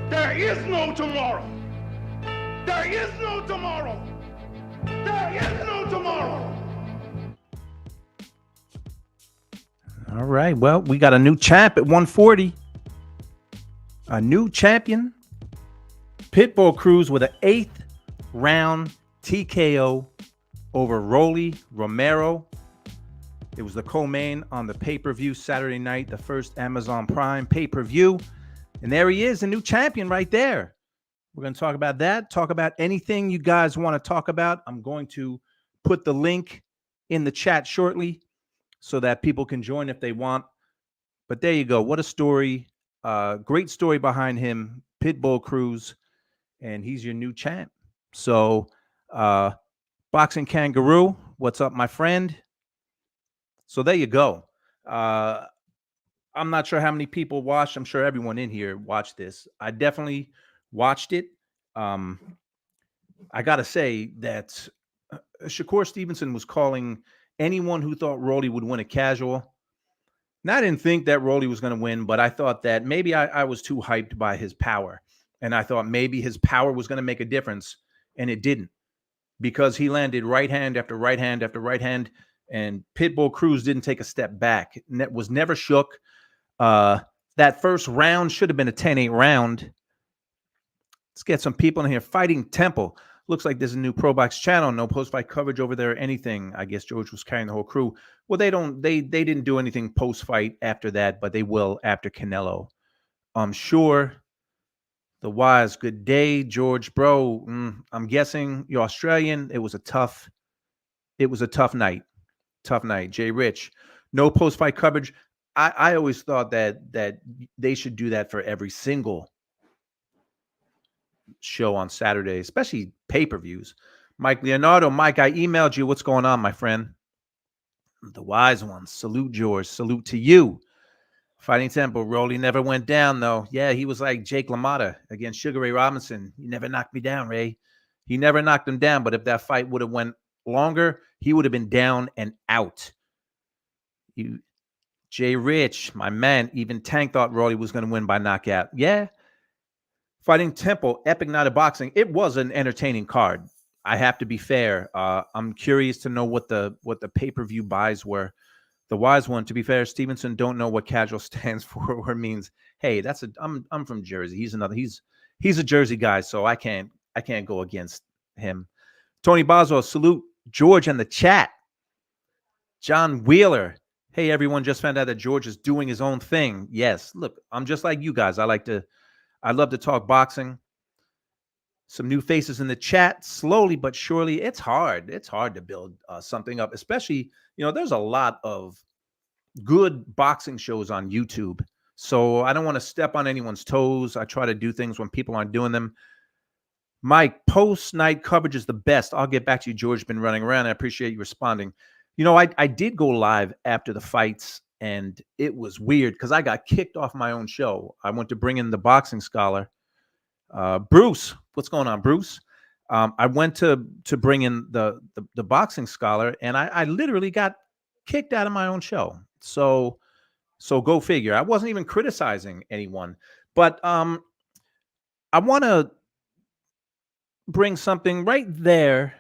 There is no tomorrow. There is no tomorrow. There is no tomorrow. All right. Well, we got a new champ at 140. A new champion. Pitbull Cruz with an 8th round TKO over Rolly Romero. It was the co-main on the pay-per-view Saturday night, the first Amazon Prime pay-per-view. And there he is, a new champion right there. We're going to talk about that, talk about anything you guys want to talk about. I'm going to put the link in the chat shortly so that people can join if they want. But there you go. What a story. Great story behind him, Pitbull Cruz, and he's your new champ. So, Boxing Kangaroo, what's up, my friend? So there you go. I'm not sure how many people watched. I'm sure everyone in here watched this. I definitely watched it. I got to say that Shakur Stevenson was calling anyone who thought Rolly would win a casual. Now, I didn't think that Rolly was going to win, but I thought that maybe I was too hyped by his power. And I thought maybe his power was going to make a difference, and it didn't. Because he landed right hand after right hand after right hand, and Pitbull Cruz didn't take a step back. Was never shook. That first round should have been a 10-8 round. Let's get some people in here. Fighting Temple. Looks like there's a new Pro Box channel. No post-fight coverage over there or anything. I guess George was carrying the whole crew. Well, they didn't do anything post-fight after that, but they will after Canelo. I'm sure. The Wise, good day, George, bro. I'm guessing you're Australian. It was a tough night. Tough night. Jay Rich, no post-fight coverage. I always thought that they should do that for every single show on Saturday, especially pay-per-views. Mike Leonardo, Mike, I emailed you. What's going on, my friend? The Wise Ones. Salute, George. Salute to you. Fighting Temple, Rolly never went down, though. Yeah, he was like Jake LaMotta against Sugar Ray Robinson. He never knocked me down, Ray. He never knocked him down, but if that fight would have went longer, he would have been down and out. Jay Rich, my man, even Tank thought Rolly was going to win by knockout. Yeah. Fighting Temple, Epic Night of Boxing. It was an entertaining card. I have to be fair. I'm curious to know what the pay-per-view buys were. The Wise One, to be fair, Stevenson don't know what casual stands for or means. Hey, I'm from Jersey. He's a Jersey guy, so I can't go against him. Tony Boswell, salute George in the chat. John Wheeler, hey everyone, just found out that George is doing his own thing. Yes, look, I'm just like you guys. I love to talk boxing. Some new faces in the chat, slowly but surely. It's hard. It's hard to build something up, especially, there's a lot of good boxing shows on YouTube. So I don't want to step on anyone's toes. I try to do things when people aren't doing them. Mike, post-night coverage is the best. I'll get back to you, George. Been running around. I appreciate you responding. I did go live after the fights, and it was weird because I got kicked off my own show. I went to bring in the boxing scholar. Bruce, what's going on, Bruce? I went to bring in the boxing scholar, and I literally got kicked out of my own show. So go figure. I wasn't even criticizing anyone, but I want to bring something right there.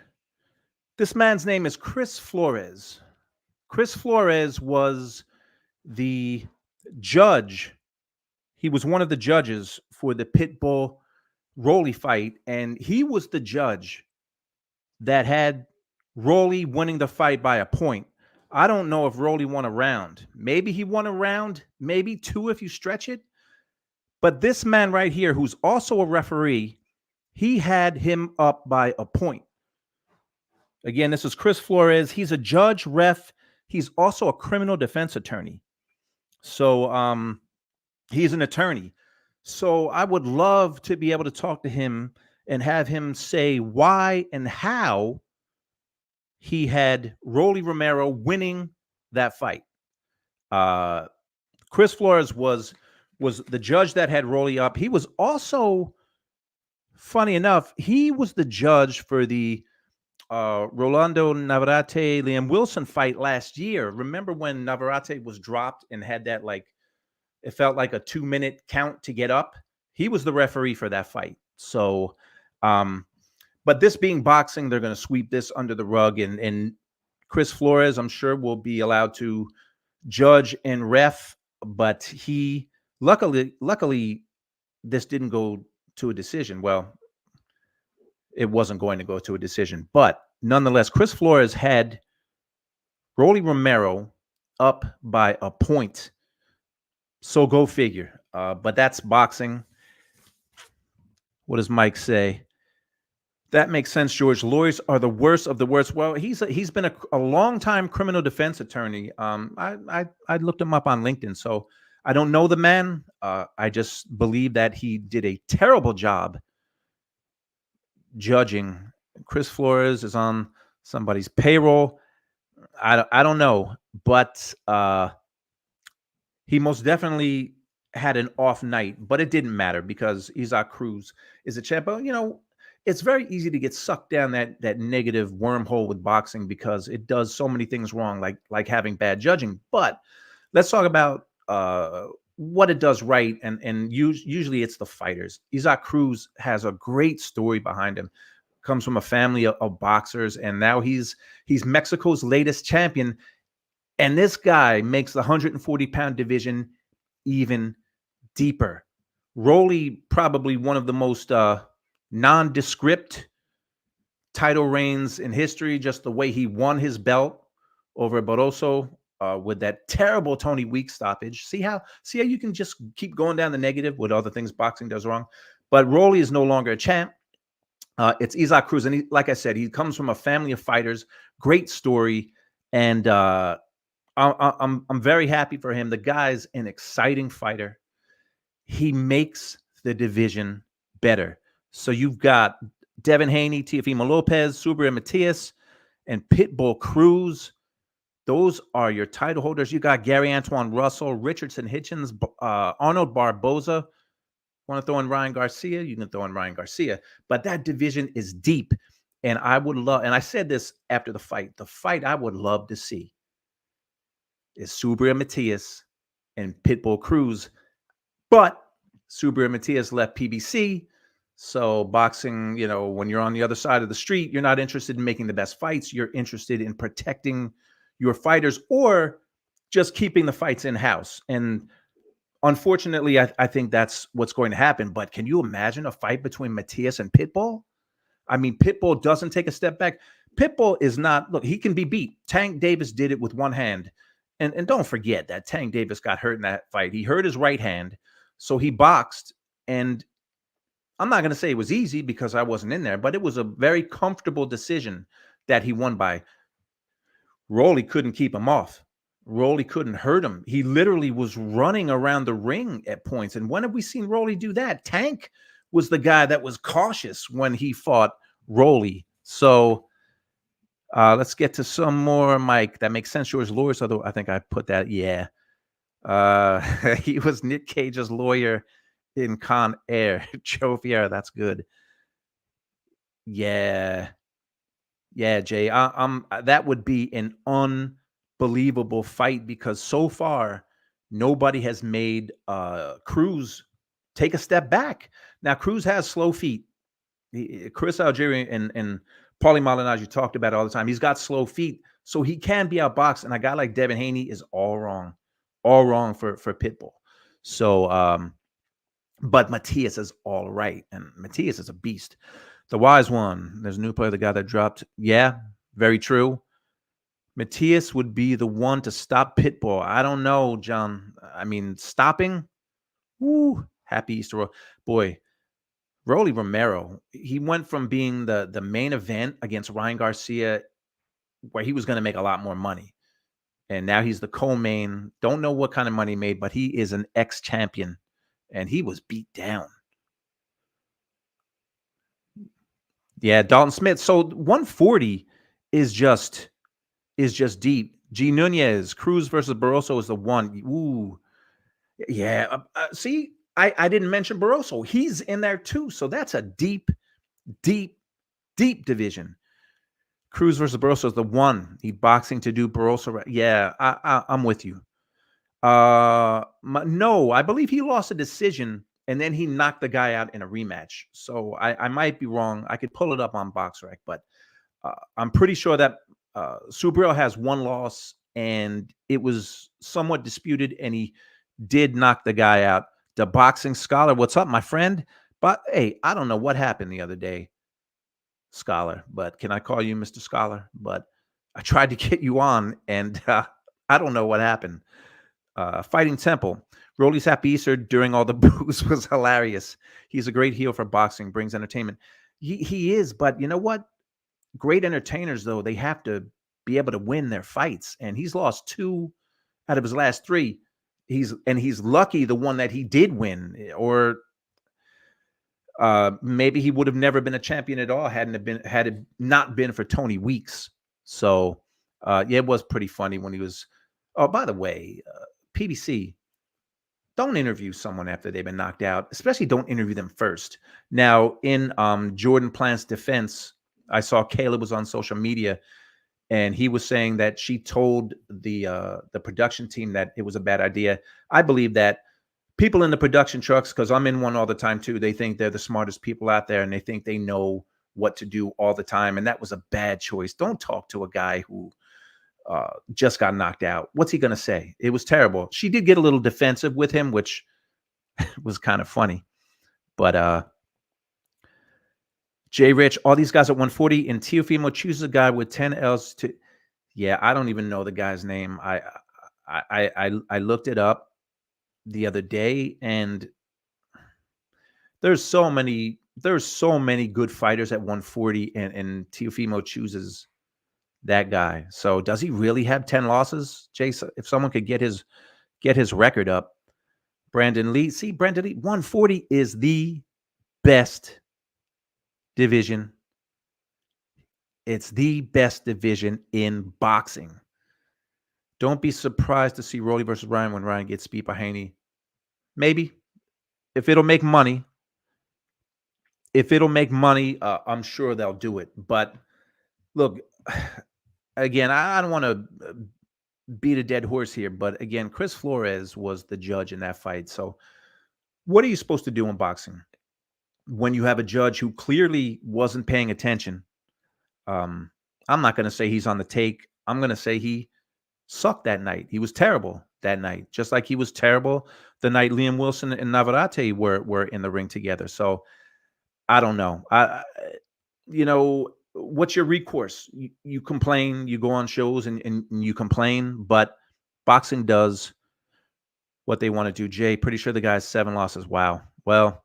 This man's name is Chris Flores. Chris Flores was the judge. He was one of the judges for the Pitbull Rolly fight, and he was the judge that had Rolly winning the fight by a point. I don't know if Rolly won a round. Maybe he won a round, maybe two if you stretch it. But this man right here, who's also a referee, he had him up by a point. Again, this is Chris Flores. He's a judge, ref. He's also a criminal defense attorney. So he's an attorney. So I would love to be able to talk to him and have him say why and how he had Rolly Romero winning that fight. Chris Flores was the judge that had Rolly up. He was also, funny enough, he was the judge for the Rolando Navarrete Liam Wilson fight last year. Remember when Navarrete was dropped and had that, like, it felt like a 2-minute count to get up? He was the referee for that fight. So, but this being boxing, they're going to sweep this under the rug, and Chris Flores, I'm sure, will be allowed to judge and ref, but he luckily this didn't go to a decision. Well, it wasn't going to go to a decision, but nonetheless, Chris Flores had Rolly Romero up by a point. So go figure. But that's boxing. What does Mike say? That makes sense, George. Lawyers are the worst of the worst. Well, he's been a long-time criminal defense attorney. I looked him up on LinkedIn, so I don't know the man. I just believe that he did a terrible job judging. Chris Flores is on somebody's payroll. I don't know, but he most definitely had an off night, but it didn't matter because Isaac Cruz is a champ. You know, it's very easy to get sucked down that negative wormhole with boxing because it does so many things wrong, like having bad judging. But let's talk about what it does right, and usually it's the fighters. Isaac Cruz has a great story behind him. Comes from a family of boxers, and now he's Mexico's latest champion. And this guy makes the 140-pound division even deeper. Rolly, probably one of the most nondescript title reigns in history, just the way he won his belt over Barroso with that terrible Tony Weeks stoppage. See how you can just keep going down the negative with all the things boxing does wrong. But Rolly is no longer a champ. It's Isaac Cruz, and like I said, he comes from a family of fighters. Great story, and I'm very happy for him. The guy's an exciting fighter. He makes the division better. So you've got Devin Haney, Teofimo Lopez, Subriel Matias, and Pitbull Cruz. Those are your title holders. You got Gary Antoine Russell, Richardson Hitchens, Arnold Barboza. Want to throw in Ryan Garcia? You can throw in Ryan Garcia. But that division is deep. And I would love, and I said this after the fight I would love to see is Subriel Matias and Pitbull Cruz. But Subriel Matias left PBC. So boxing, you know, when you're on the other side of the street, you're not interested in making the best fights. You're interested in protecting your fighters or just keeping the fights in-house. And unfortunately, I think that's what's going to happen. But can you imagine a fight between Matias and Pitbull? I mean, Pitbull doesn't take a step back. Pitbull is not, look, he can be beat. Tank Davis did it with one hand. And don't forget that Tank Davis got hurt in that fight. He hurt his right hand. So he boxed. And I'm not going to say it was easy because I wasn't in there, but it was a very comfortable decision that he won by. Rolly couldn't keep him off. Rolly couldn't hurt him. He literally was running around the ring at points. And when have we seen Rolly do that? Tank was the guy that was cautious when he fought Rolly. So let's get to some more, Mike. That makes sense. George Lewis, although I think I put that. Yeah. He was Nick Cage's lawyer in Con Air. Joe Fiera, that's good. Yeah. Yeah, Jay. That would be an unbelievable fight because so far nobody has made Cruz take a step back. Now Cruz has slow feet. Chris Algieri and Paulie Malignaggi talked about it all the time. He's got slow feet, so he can be outboxed. And a guy like Devin Haney is all wrong for Pitbull. So, but Matias is all right, and Matias is a beast. The wise one. There's a new player, the guy that dropped. Yeah, very true. Matias would be the one to stop Pitbull. I don't know, John. I mean, stopping. Woo! Happy Easter, boy. Rolly Romero. He went from being the main event against Ryan Garcia, where he was going to make a lot more money, and now he's the co-main. Don't know what kind of money he made, but he is an ex-champion, and he was beat down. Yeah, Dalton Smith. So 140 is just deep. G Nunez, Cruz versus Barroso is the one. Ooh, yeah. See, I didn't mention Barroso. He's in there too. So that's a deep division. Cruz versus Barroso is the one. He boxing to do Barroso. Yeah, I'm with you. No, I believe he lost a decision and then he knocked the guy out in a rematch. So I might be wrong. I could pull it up on BoxRec, but I'm pretty sure that Subriel has one loss, and it was somewhat disputed, and he did knock the guy out. The Boxing Scholar, what's up, my friend? But hey, I don't know what happened the other day, Scholar, but can I call you Mr. Scholar? But I tried to get you on, and I don't know what happened. Fighting Temple. Rolly's Happy Easter during all the booze was hilarious. He's a great heel for boxing, brings entertainment. He is, but you know what? Great entertainers, though, they have to be able to win their fights. And he's lost 2 out of his last 3. He's lucky the one that he did win, or maybe he would have never been a champion at all had it not been for Tony Weeks. So yeah, it was pretty funny when he was. Oh, by the way, PBC, don't interview someone after they've been knocked out, especially don't interview them first. Now, in Jordan Plant's defense, I saw Caleb was on social media, and he was saying that she told the production team that it was a bad idea. I believe that people in the production trucks, because I'm in one all the time too, they think they're the smartest people out there, and they think they know what to do all the time, and that was a bad choice. Don't talk to a guy who just got knocked out. What's he going to say? It was terrible. She did get a little defensive with him, which was kind of funny. But Jay Rich, all these guys at 140, and Teofimo chooses a guy with 10 L's to. Yeah, I don't even know the guy's name. I looked it up the other day, and there's so many good fighters at 140, and Teofimo chooses that guy. So does he really have 10 losses? Jason, if someone could get his record up. Brandon Lee. See, Brandon Lee, 140 is the best division. It's the best division in boxing. Don't be surprised to see Rolly versus Ryan when Ryan gets beat by Haney. Maybe. If it'll make money. I'm sure they'll do it. But look, again, I don't want to beat a dead horse here, but again, Chris Flores was the judge in that fight. So what are you supposed to do in boxing when you have a judge who clearly wasn't paying attention? I'm not going to say he's on the take. I'm going to say he sucked that night. He was terrible that night, just like he was terrible the night Liam Wilson and Navarrete were in the ring together. So I don't know. What's your recourse? You complain, you go on shows and you complain, but boxing does what they want to do. Jay, pretty sure the guy's 7 losses. Wow. Well,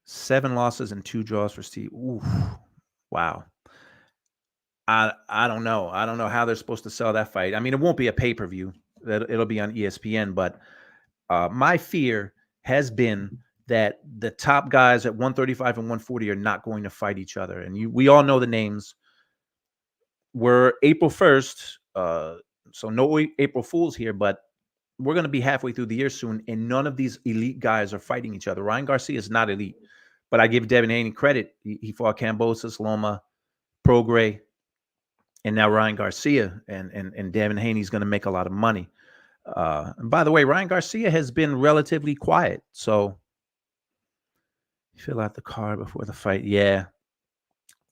7 losses and 2 draws for Steve. Ooh, wow. I don't know. I don't know how they're supposed to sell that fight. I mean, it won't be a pay-per-view. It'll be on ESPN, but my fear has been that the top guys at 135 and 140 are not going to fight each other. And we all know the names. We're April 1st, so no April Fools here, but we're going to be halfway through the year soon, and none of these elite guys are fighting each other. Ryan Garcia is not elite, but I give Devin Haney credit. He fought Kambosos, Loma, Prograis, and now Ryan Garcia, and Devin Haney's going to make a lot of money. And by the way, Ryan Garcia has been relatively quiet, so fill out the card before the fight. Yeah.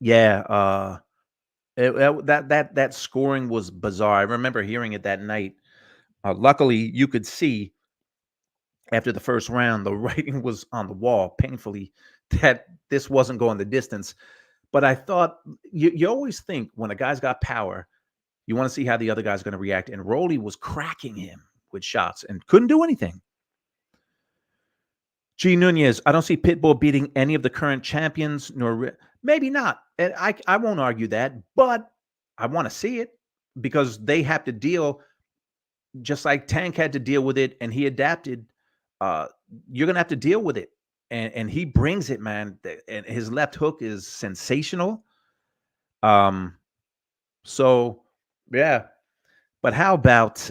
That scoring was bizarre. I remember hearing it that night. Luckily, you could see after the first round, the writing was on the wall painfully that this wasn't going the distance. But I thought you always think when a guy's got power, you want to see how the other guy's going to react. And Rolly was cracking him with shots and couldn't do anything. G. Nunez, I don't see Pitbull beating any of the current champions, nor maybe not. And I won't argue that, but I want to see it because they have to deal just like Tank had to deal with it and he adapted. You're going to have to deal with it. And he brings it, man. And his left hook is sensational. So, yeah. But how about,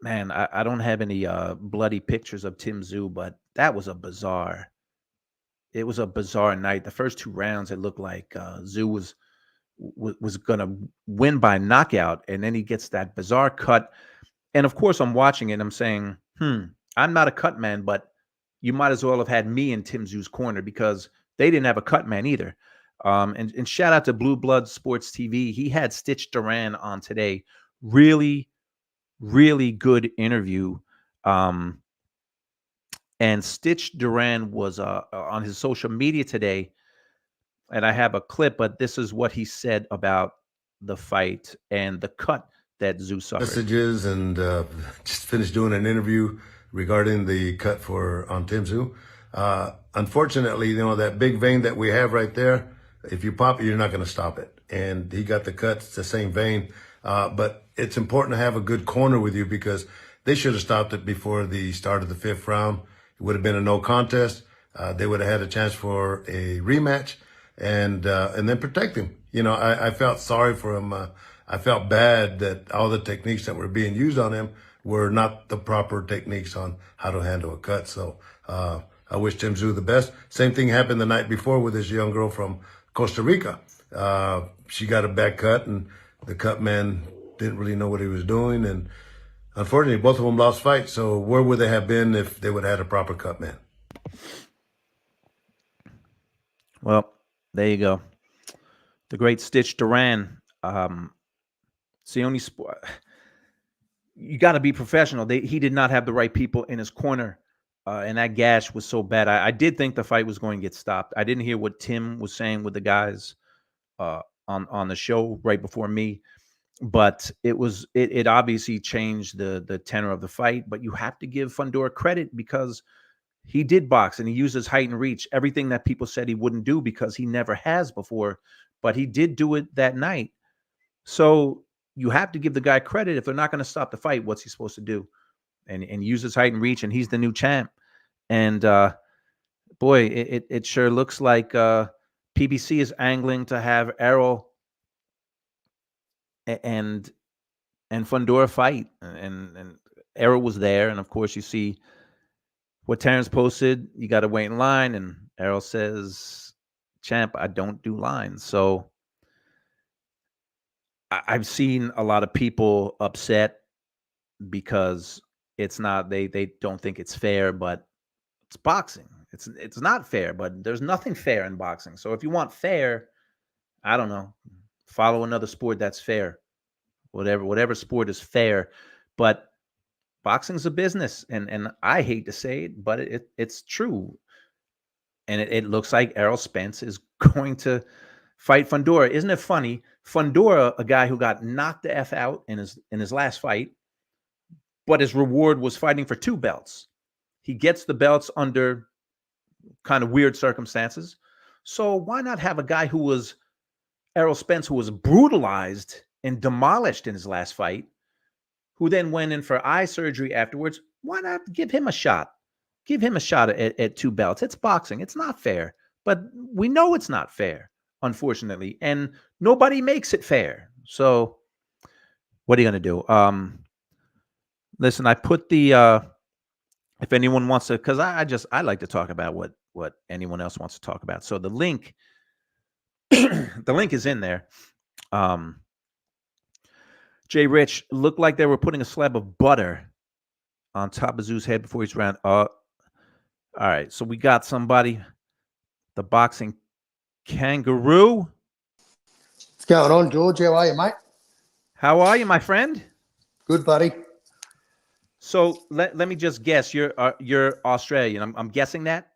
man, I don't have any bloody pictures of Tszyu, but that was a bizarre night. The first 2 rounds, it looked like Tszyu was going to win by knockout, and then he gets that bizarre cut. And of course, I'm watching it and I'm saying, I'm not a cut man, but you might as well have had me in Tszyu's corner because they didn't have a cut man either. And shout out to Blue Blood Sports TV. He had Stitch Duran on today. Really, really good interview. And Stitch Duran was on his social media today, and I have a clip, but this is what he said about the fight and the cut that Tszyu suffered. Messages and just finished doing an interview regarding the cut on Tszyu. Unfortunately, that big vein that we have right there, if you pop it, you're not going to stop it. And he got the cut, it's the same vein. But it's important to have a good corner with you because they should have stopped it before the start of the 5th round. It would have been a no contest. They would have had a chance for a rematch and then protect him. I felt sorry for him. I felt bad that all the techniques that were being used on him were not the proper techniques on how to handle a cut. So I wish Tszyu the best. Same thing happened the night before with this young girl from Costa Rica. She got a back cut, and the cut man didn't really know what he was doing. And unfortunately, both of them lost fights. So where would they have been if they would have had a proper cut man? Well, there you go. The great Stitch Duran. It's the only sport. You got to be professional. He did not have the right people in his corner, and that gash was so bad. I did think the fight was going to get stopped. I didn't hear what Tim was saying with the guys on the show right before me, but it obviously changed the tenor of the fight. But you have to give Fundora credit because he did box and he used his height and reach, everything that people said he wouldn't do because he never has before, but he did do it that night. So you have to give the guy credit. If they're not going to stop the fight, what's he supposed to do? And use his height and reach, and he's the new champ. And boy, it sure looks like PBC is angling to have Errol and Fundora fight. And Errol was there, and of course you see what Terrence posted. You got to wait in line, and Errol says, "Champ, I don't do lines." So I've seen a lot of people upset because it's not they don't think it's fair, but it's boxing. It's not fair, but there's nothing fair in boxing. So if you want fair, I don't know, follow another sport that's fair. Whatever sport is fair, but boxing's a business, and I hate to say it, but it's true. And it looks like Errol Spence is going to fight Fundora. Isn't it funny? Fundora, a guy who got knocked the F out in his last fight, but his reward was fighting for 2 belts. He gets the belts under kind of weird circumstances. So why not have a guy who was Errol Spence, who was brutalized and demolished in his last fight, who then went in for eye surgery afterwards? Why not give him a shot? Give him a shot at 2 belts. It's boxing. It's not fair. But we know it's not fair, unfortunately. And nobody makes it fair. So what are you going to do? Listen, I put the if anyone wants to, because I like to talk about what anyone else wants to talk about. So the link the link is in there. Jay Rich, looked like they were putting a slab of butter on top of Tszyu's head before he's round. All right, so we got somebody, the boxing kangaroo. What's going on, George? How are you, mate? How are you, my friend? Good, buddy. So let me just guess. You're Australian. I'm guessing that.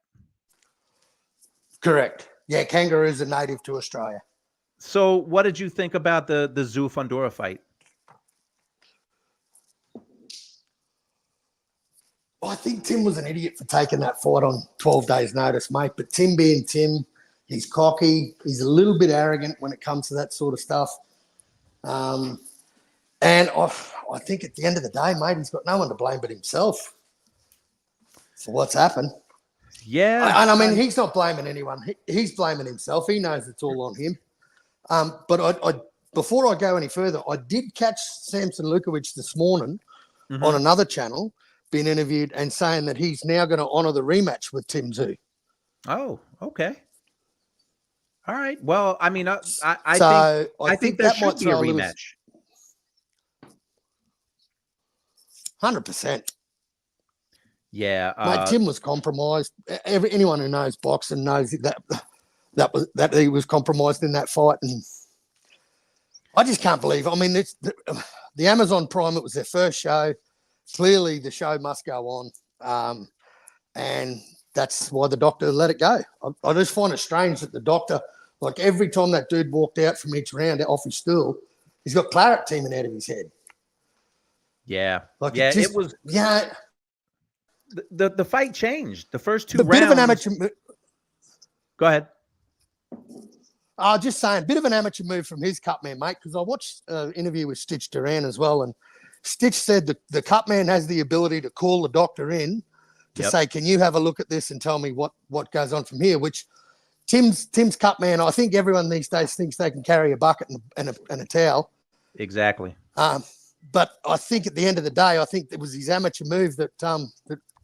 Correct. Yeah, kangaroos are native to Australia. So what did you think about the Tszyu Fundora fight? I think Tim was an idiot for taking that fight on 12 days' notice, mate. But Tim being Tim, he's cocky. He's a little bit arrogant when it comes to that sort of stuff. And I think at the end of the day, mate, he's got no one to blame but himself for what's happened. Yeah. And I mean, he's not blaming anyone. He's blaming himself. He knows it's all on him. But before I go any further, I did catch Samson Lukowicz this morning on another channel, being interviewed and saying that he's now going to honour the rematch with Tszyu. Oh, okay. All right. Well, I mean, I think there should be a rematch. 100%. Yeah. Mate, Tim was compromised. Anyone who knows boxing knows that he was compromised in that fight, and I just can't believe. I mean, the Amazon Prime. It was their first show. Clearly, the show must go on, and that's why the doctor let it go. I just find it strange that the doctor, like every time that dude walked out from each round off his stool, he's got claret teeming out of his head. Yeah. Like yeah. it was. Yeah. The fight changed. The first 2 A rounds. bit of an amateur. Go ahead. Just saying, bit of an amateur move from his cut man, mate, because I watched an interview with Stitch Duran as well, and Stitch said the cut man has the ability to call the doctor in to say, can you have a look at this and tell me what goes on from here, which Tim's cut man, I think everyone these days thinks they can carry a bucket and a towel. Exactly. But I think at the end of the day, I think it was his amateur move that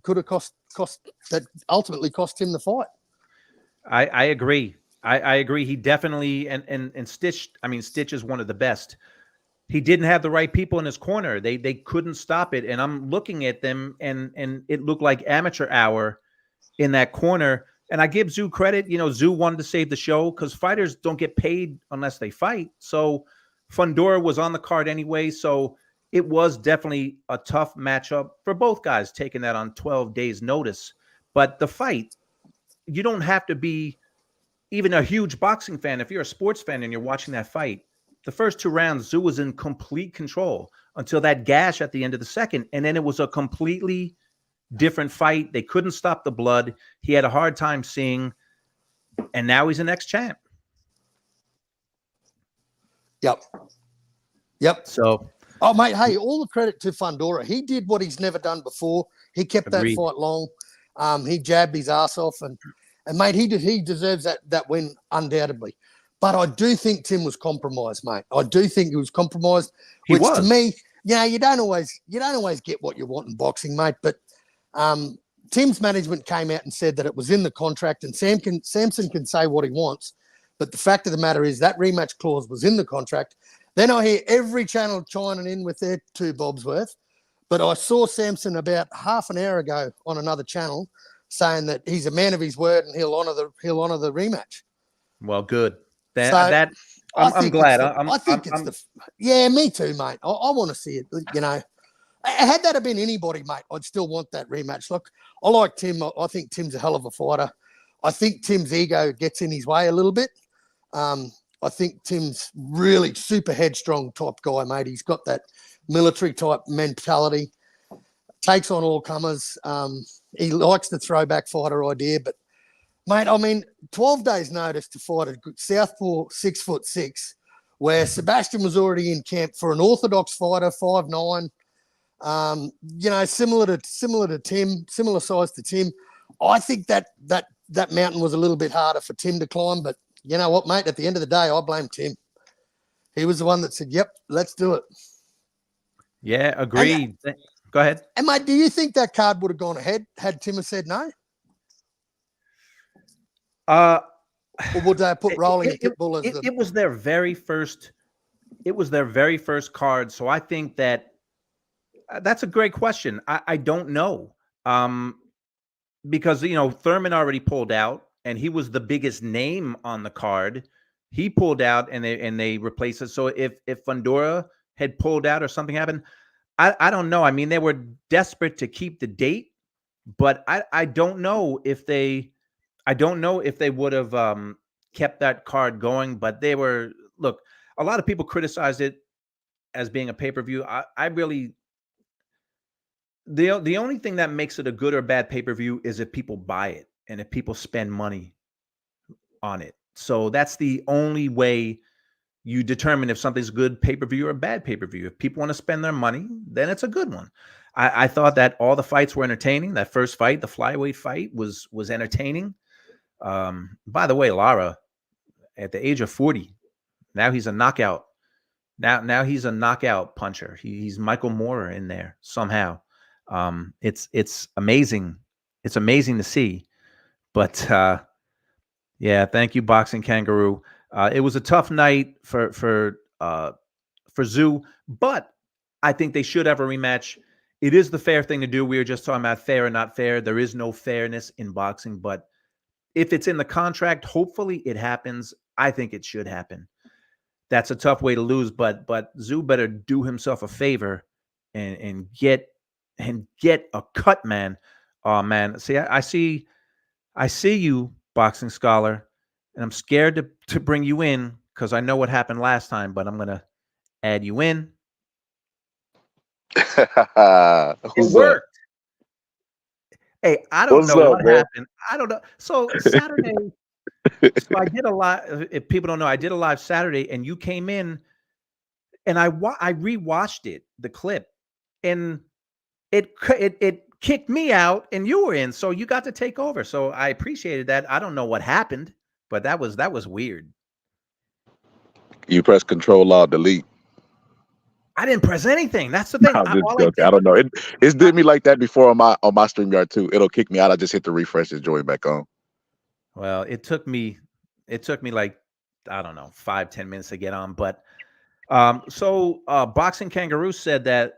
could have cost that ultimately cost him the fight. I agree. I agree. He definitely and Stitch. I mean, Stitch is one of the best. He didn't have the right people in his corner. They couldn't stop it. And I'm looking at them, and it looked like amateur hour in that corner. And I give Tszyu credit. You know, Tszyu wanted to save the show because fighters don't get paid unless they fight. So Fundora was on the card anyway. So it was definitely a tough matchup for both guys, taking that on 12 days notice. But the fight, you don't have to be even a huge boxing fan. If you're a sports fan and you're watching that fight, the first 2 rounds, Tszyu was in complete control until that gash at the end of the second. And then it was a completely different fight. They couldn't stop the blood. He had a hard time seeing. And now he's an ex-champ. Yep. So... Oh, mate, hey, all the credit to Fundora. He did what he's never done before. He kept that fight long. He jabbed his ass off, and mate, he deserves that win undoubtedly. But I do think Tim was compromised, mate. I do think he was compromised. Which to me, you don't always get what you want in boxing, mate. But Tim's management came out and said that it was in the contract, and Samson can say what he wants, but the fact of the matter is that rematch clause was in the contract. Then I hear every channel chiming in with their 2 bobs worth. But I saw Samson about half an hour ago on another channel saying that he's a man of his word and he'll honor the rematch. Well, good. I'm glad. Yeah, me too, mate. I want to see it. You know, had that have been anybody, mate, I'd still want that rematch. Look, I like Tim. I think Tim's a hell of a fighter. I think Tim's ego gets in his way a little bit. I think Tim's really super headstrong type guy, mate. He's got that military type mentality, takes on all comers. He likes the throwback fighter idea, but mate, I mean, 12 days notice to fight a southpaw 6'6", where Sebastian was already in camp for an orthodox fighter, 5'9", you know, similar to Tim, similar size to Tim. I think that mountain was a little bit harder for Tim to climb, but you know what, mate? At the end of the day, I blame Tim. He was the one that said, yep, let's do it. Yeah, agreed. Go ahead. And, mate, do you think that card would have gone ahead had Tim have said no? Or would they have put Rolling and Pitbull as it was their very first card. So I think that's a great question. I don't know. Because, you know, Thurman already pulled out. And he was the biggest name on the card. He pulled out, and they replaced it. So if Fundora had pulled out or something happened, I don't know. I mean, they were desperate to keep the date, but I don't know if they would have kept that card going. But they were, look, a lot of people criticized it as being a pay-per-view. I really, the only thing that makes it a good or bad pay-per-view is if people buy it. And if people spend money on it. So that's the only way you determine if something's good pay-per-view or a bad pay-per-view. If people want to spend their money, then it's a good one. I thought that all the fights were entertaining. That first fight, the flyweight fight, was entertaining. By the way, Lara, at the age of 40, now he's a knockout. Now he's a knockout puncher. He's Michael Moorer in there somehow. It's amazing. It's amazing to see. But yeah, thank you, Boxing Kangaroo. It was a tough night for Tszyu, but I think they should have a rematch. it is the fair thing to do. We were just talking about fair or not fair. There is no fairness in boxing, but if it's in the contract, hopefully it happens. I think it should happen. That's a tough way to lose, but Tszyu better do himself a favor and get a cut, man. Oh man, see, I see you, boxing scholar, and I'm scared to bring you in because I know what happened last time, but I'm gonna add you in. It Who's up? worked. Hey, I don't What's know up, what man? happened. I don't know. So Saturday, so I did a live. If people don't know, I did a live Saturday, and you came in, and I rewatched it, the clip, and it kicked me out, and you were in, so you got to take over. So I appreciated that. I don't know what happened, but that was weird. You press Control Alt Delete. I didn't press anything. That's the thing. I'm just All I joking. did I don't know. It's I, did me like that before on my StreamYard too. It'll kick me out. I just hit the refresh and join back on. well, it took me like, I don't know, 5-10 minutes to get on, but so Boxing Kangaroo said that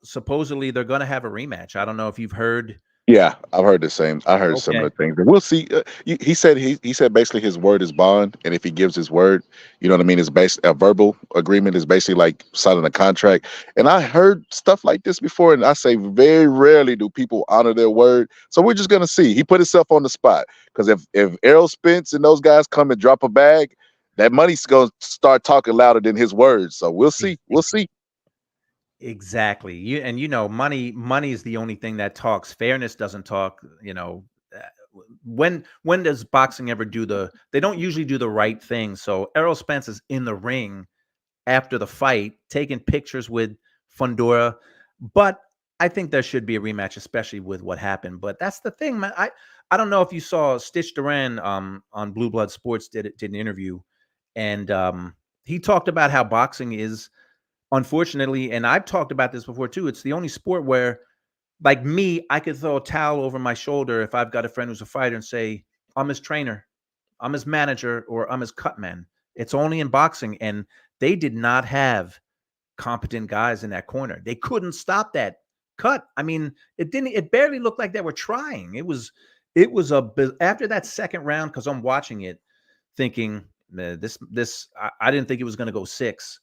supposedly they're going to have a rematch. I don't know if you've heard. Yeah, I've heard the same. I heard Okay. similar things. But we'll see. He said he said basically his word is bond, and if he gives his word, you know what I mean. It's based a verbal agreement is basically like signing a contract. And I heard stuff like this before, and I say very rarely do people honor their word. So we're just gonna see. He put himself on the spot because if Errol Spence and those guys come and drop a bag, that money's gonna start talking louder than his words. So we'll see. We'll see. Exactly. Money is the only thing that talks. Fairness doesn't talk. When does boxing ever they don't usually do the right thing. So Errol Spence is in the ring after the fight, taking pictures with Fundora, but I think there should be a rematch, especially with what happened. But that's the thing, man. I don't know if you saw Stitch Duran on Blue Blood Sports did an interview, and he talked about how boxing is, unfortunately, and I've talked about this before too, it's the only sport where, like me, I could throw a towel over my shoulder if I've got a friend who's a fighter and say, I'm his trainer, I'm his manager, or I'm his cut man. It's only in boxing, and they did not have competent guys in that corner. They couldn't stop that cut. I mean, it barely looked like they were trying. After that second round, because I'm watching it thinking, I didn't think it was going to go 6.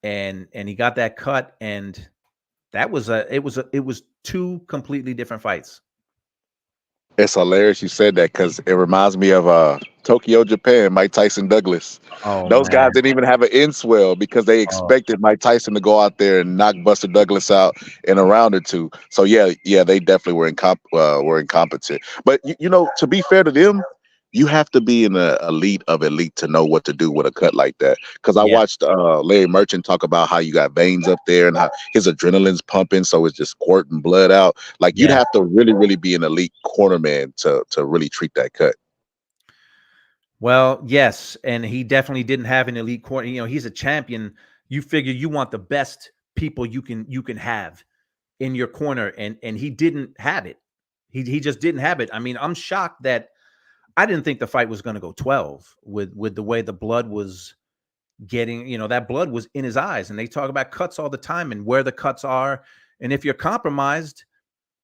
And he got that cut, and it was 2 completely different fights. It's hilarious you said that because it reminds me of Tokyo, Japan, Mike Tyson Douglas. Oh Those guys man. didn't even have an end swell because they Oh, expected Mike Tyson to go out there and knock Buster Douglas out in a round or two. So yeah, they definitely were incompetent. But to be fair to them, you have to be in the elite of elite to know what to do with a cut like that. Because I yeah. watched Larry Merchant talk about how you got veins up there and how his adrenaline's pumping, so it's just squirting blood out. Like you'd Yeah. have to really, really be an elite cornerman to really treat that cut. Well, yes, and he definitely didn't have an elite corner. He's a champion. You figure you want the best people you can have in your corner, and he didn't have it. He just didn't have it. I mean, I'm shocked that I didn't think the fight was going to go 12 with the way the blood was getting. That blood was in his eyes, and they talk about cuts all the time and where the cuts are, and if you're compromised,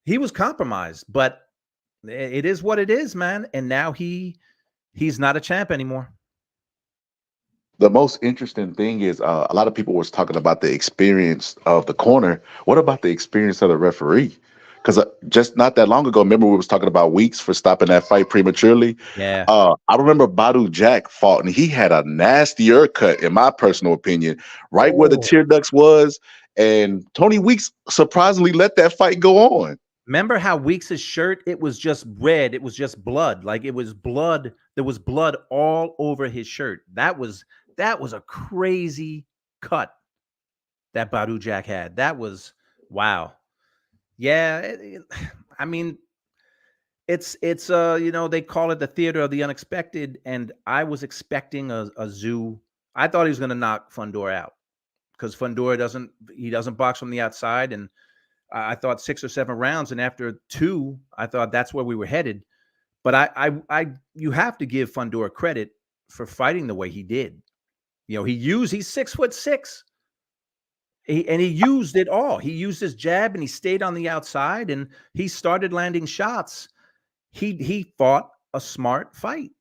he was compromised. But it is what it is, man. And now he's not a champ anymore. The most interesting thing is a lot of people was talking about the experience of the corner. What about the experience of the referee? Because just not that long ago, remember we was talking about Weeks for stopping that fight prematurely. Yeah. I remember Badu Jack fought, and he had a nastier cut, in my personal opinion, right where the Oh. tear ducts was. And Tony Weeks surprisingly let that fight go on. Remember how Weeks' shirt, it was just red. It was just blood. Like it was blood. There was blood all over his shirt. That was a crazy cut that Badu Jack had. That was, wow. Yeah. I mean, it's they call it the theater of the unexpected. And I was expecting a Tszyu. I thought he was going to knock Fundora out because Fundora doesn't box from the outside. And I thought 6 or 7 rounds, and after 2, I thought that's where we were headed. But you have to give Fundora credit for fighting the way he did. He's 6'6". He used it all. He used his jab and he stayed on the outside and he started landing shots. He fought a smart fight.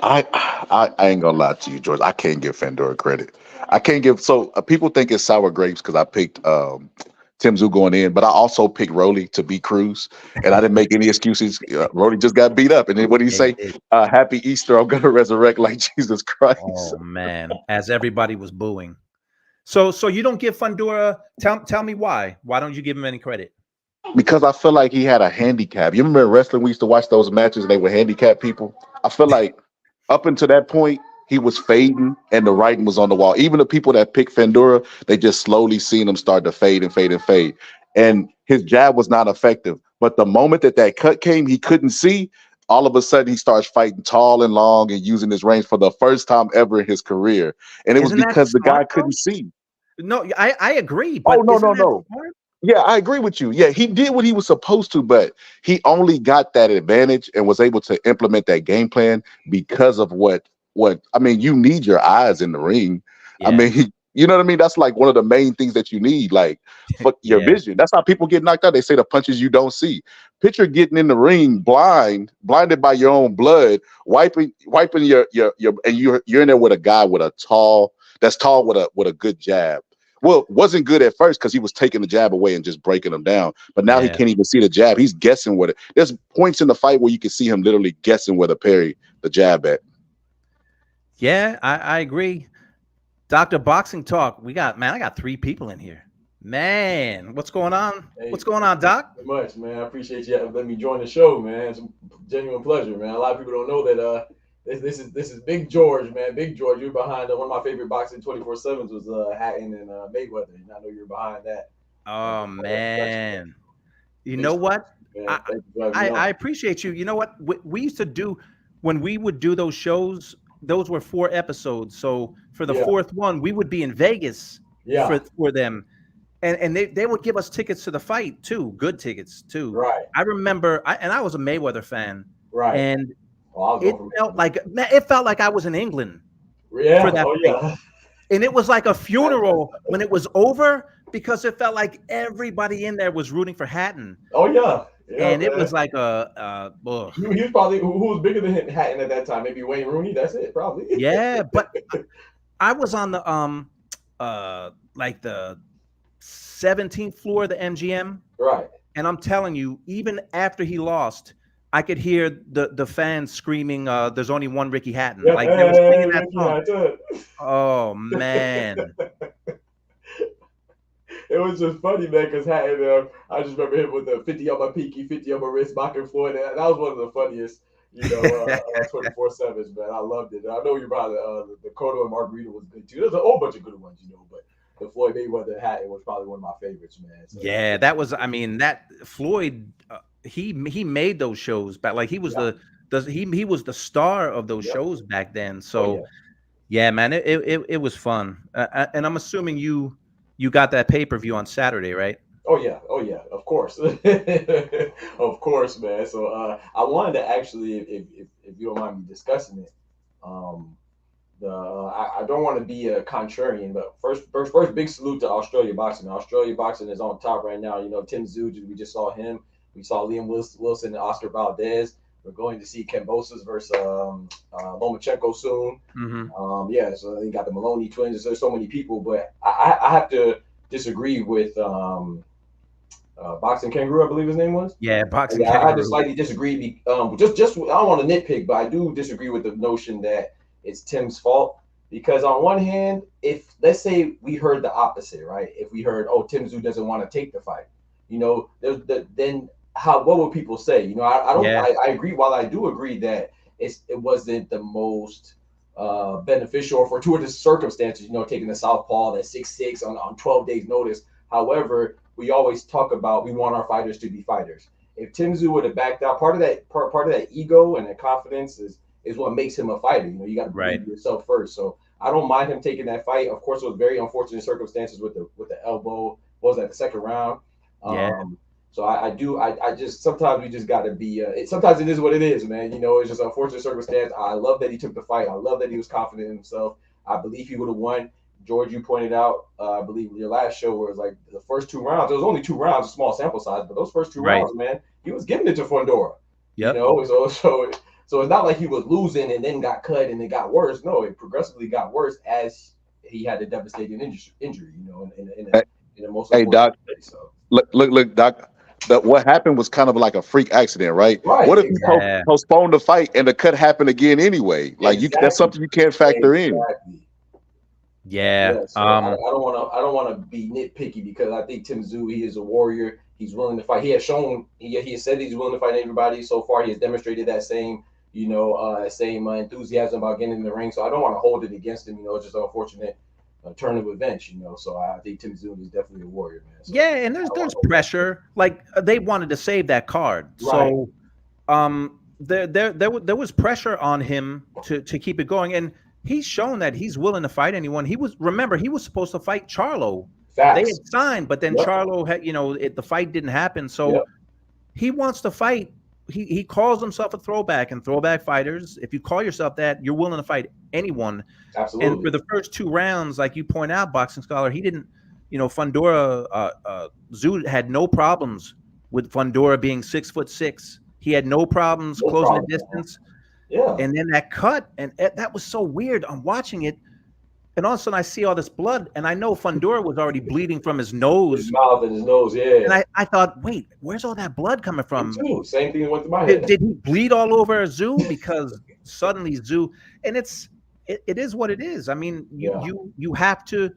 I ain't gonna lie to you, George. I can't give Fundora credit. I can't give people think it's sour grapes because I picked Tszyu going in, but I also picked Rolly to beat Cruz, and I didn't make any excuses. Rolly just got beat up, and then what did he Yeah, he say? did. Happy Easter! I'm gonna resurrect like Jesus Christ. Oh man, as everybody was booing. So you don't give Fundora. Tell me why. Why don't you give him any credit? Because I feel like he had a handicap. You remember in wrestling, we used to watch those matches and they would handicap people. I feel like up until that point, he was fading and the writing was on the wall. Even the people that picked Fundora, they just slowly seen him start to fade and fade and fade. And his jab was not effective. But the moment that cut came, he couldn't see. All of a sudden, he starts fighting tall and long and using his range for the first time ever in his career. And it was Isn't that because the smart guy though? couldn't see. No, I agree, Oh, but no, no, isn't that no. smart? Yeah, I agree with you. Yeah, he did what he was supposed to, but he only got that advantage and was able to implement that game plan because of what I mean, you need your eyes in the ring. I Yeah, mean, you know what I mean? That's like one of the main things that you need, like for your yeah, vision. That's how people get knocked out. They say the punches you don't see. Picture getting in the ring blinded by your own blood, wiping your and you're in there with a guy with a tall with a good jab. Well, wasn't good at first because he was taking the jab away and just breaking him down. But now he yeah, can't even see the jab. He's guessing what it. There's points in the fight where you can see him literally guessing where to parry the jab at. yeah. I agree. Dr. Boxing Talk. I got 3 people in here. Man, what's going on? Hey, What's going on, Doc? very much, man. I appreciate you letting me join the show, man. It's a genuine pleasure, man. A lot of people don't know that this is Big George, man. Big George, you're behind one of my favorite boxing 24/7s was Hatton and Mayweather, and I know you're behind that. Oh man. You know Thanks, what? man. I Thank you for having me I on. appreciate you. You know what? We used to do when we would do those shows, those were 4 episodes. So for the Yeah, 4th one, we would be in Vegas yeah, for them. And they would give us tickets to the fight too, good tickets too. right, I remember I was a Mayweather fan right. and Oh, I was it going felt from like it felt like I was in England for yeah, that oh fight. yeah, And it was like a funeral when it was over because it felt like everybody in there was rooting for Hatton. oh yeah, yeah, And it man. was like ugh. He was probably who was bigger than Hatton at that time? Maybe Wayne Rooney. That's it, probably. Yeah, but I was on the like the 17th floor of the MGM, Right. and I'm telling you, even after he lost, I could hear the fans screaming, "There's only one Ricky Hatton!" Yeah, Like they were singing that Ricky song. Hatton. Oh man, It was just funny, man, because Hatton, I just remember him with the 50 on my pinky, 50 on my wrist, mocking Floyd. That was one of the funniest, 24/7s, man. I loved it. And I know you brought the Cotto and Margarita was good too. There's a whole bunch of good ones, but the Floyd Mayweather Hatton was probably one of my favorites, man. So, yeah, that was. I mean, that Floyd, he made those shows back. Like he was yeah, he was the star of those yep. shows back then. Oh So yeah. yeah, man, it was fun. And I'm assuming you got that pay-per-view on Saturday, right? Oh yeah, of course, of course, man. So I wanted to actually, if you don't mind me discussing it, um, I don't want to be a contrarian, but first, big salute to Australia boxing. Australia boxing is on top right now. Tszyu, we just saw him. We saw Liam Wilson and Oscar Valdez. We're going to see Kambosos versus Lomachenko soon. Mm-hmm. Yeah, so you got the Maloney twins. There's so many people, but I have to disagree with Boxing Kangaroo, I believe his name was. Yeah, boxing Yeah, I had to kangaroo. slightly disagree. Just I don't want to nitpick, but I do disagree with the notion that it's Tim's fault. Because on one hand, if let's say we heard the opposite, right? If we heard, oh, Tszyu doesn't want to take the fight, then what would people say? I don't. Yeah, I agree. While I do agree that it wasn't the most beneficial or fortuitous circumstances, taking the southpaw at 6'6" on 12 days notice. However, we always talk about we want our fighters to be fighters. If Tszyu would have backed out, part of that ego and that confidence is what makes him a fighter. You got to believe right. yourself first. So I don't mind him taking that fight. Of course, it was very unfortunate circumstances with the elbow. What was that, the second round? Yeah, So I just sometimes we just got to be. Sometimes it is what it is, man. It's just an unfortunate circumstance. I love that he took the fight. I love that he was confident in himself. I believe he would have won. George, you pointed out, I believe your last show was like the first 2 rounds. It was only 2 rounds, a small sample size, but those first two Right. rounds, man, he was giving it to Fundora. Yep. You know, so it's not like he was losing and then got cut and it got worse. No, it progressively got worse as he had a devastating injury. You know, in the most. Hey, Doc. Way, so. Look, Doc. What happened was kind of like a freak accident, right? Right. What if exactly. you postponed the fight and the cut happened again anyway? Like that's something you can't factor in. Yeah. So I don't want to be nitpicky because I think Tszyu, he is a warrior. He's willing to fight. He has shown. He has said he's willing to fight everybody. So far, he has demonstrated that same enthusiasm about getting in the ring. So I don't want to hold it against him. You know, it's just an unfortunate turn of events. You know, so I think Tszyu is definitely a warrior, man. So yeah, and there's pressure. Like they wanted to save that card, so there was pressure on him to keep it going, and he's shown that he's willing to fight anyone. He was supposed to fight Charlo. Facts. They had signed, but then Charlo had, the fight didn't happen. So he wants to fight. He calls himself a throwback, and throwback fighters, if you call yourself that, you're willing to fight anyone. Absolutely. And for the first 2 rounds, like you point out, Boxing Scholar, he didn't, Fundora, Tszyu had no problems with Fundora being 6'6". He had no problems closing the distance. Yeah. And then that cut, and that was so weird. I'm watching it, and all of a sudden I see all this blood, and I know Fundora was already bleeding from his nose. His mouth and his nose, yeah. And I thought, wait, where's all that blood coming from? Same thing went through my head. Did he bleed all over Tszyu? Because suddenly Tszyu, and it is what it is. I mean, you have to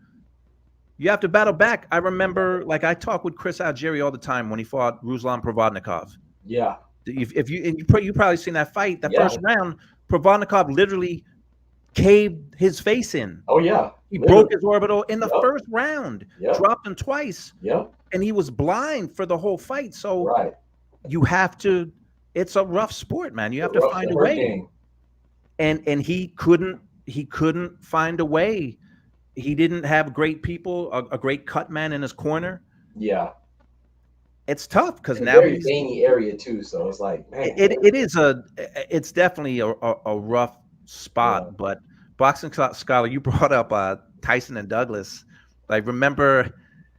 battle back. I remember, like, I talk with Chris Algieri all the time when he fought Ruslan Provodnikov. Yeah. If you probably seen that fight, that first round, Provodnikov literally caved his face in. Oh yeah, he broke his orbital in the first round. Dropped him twice. Yep. And he was blind for the whole fight. So you have to. It's a rough sport, man. You have to find a way. And he couldn't find a way. He didn't have great people, a great cut man in his corner. Yeah. It's tough because now very veiny area too. So it's like, man, it's definitely a rough spot. But Boxing Scholar, you brought up Tyson and Douglas. Like, remember,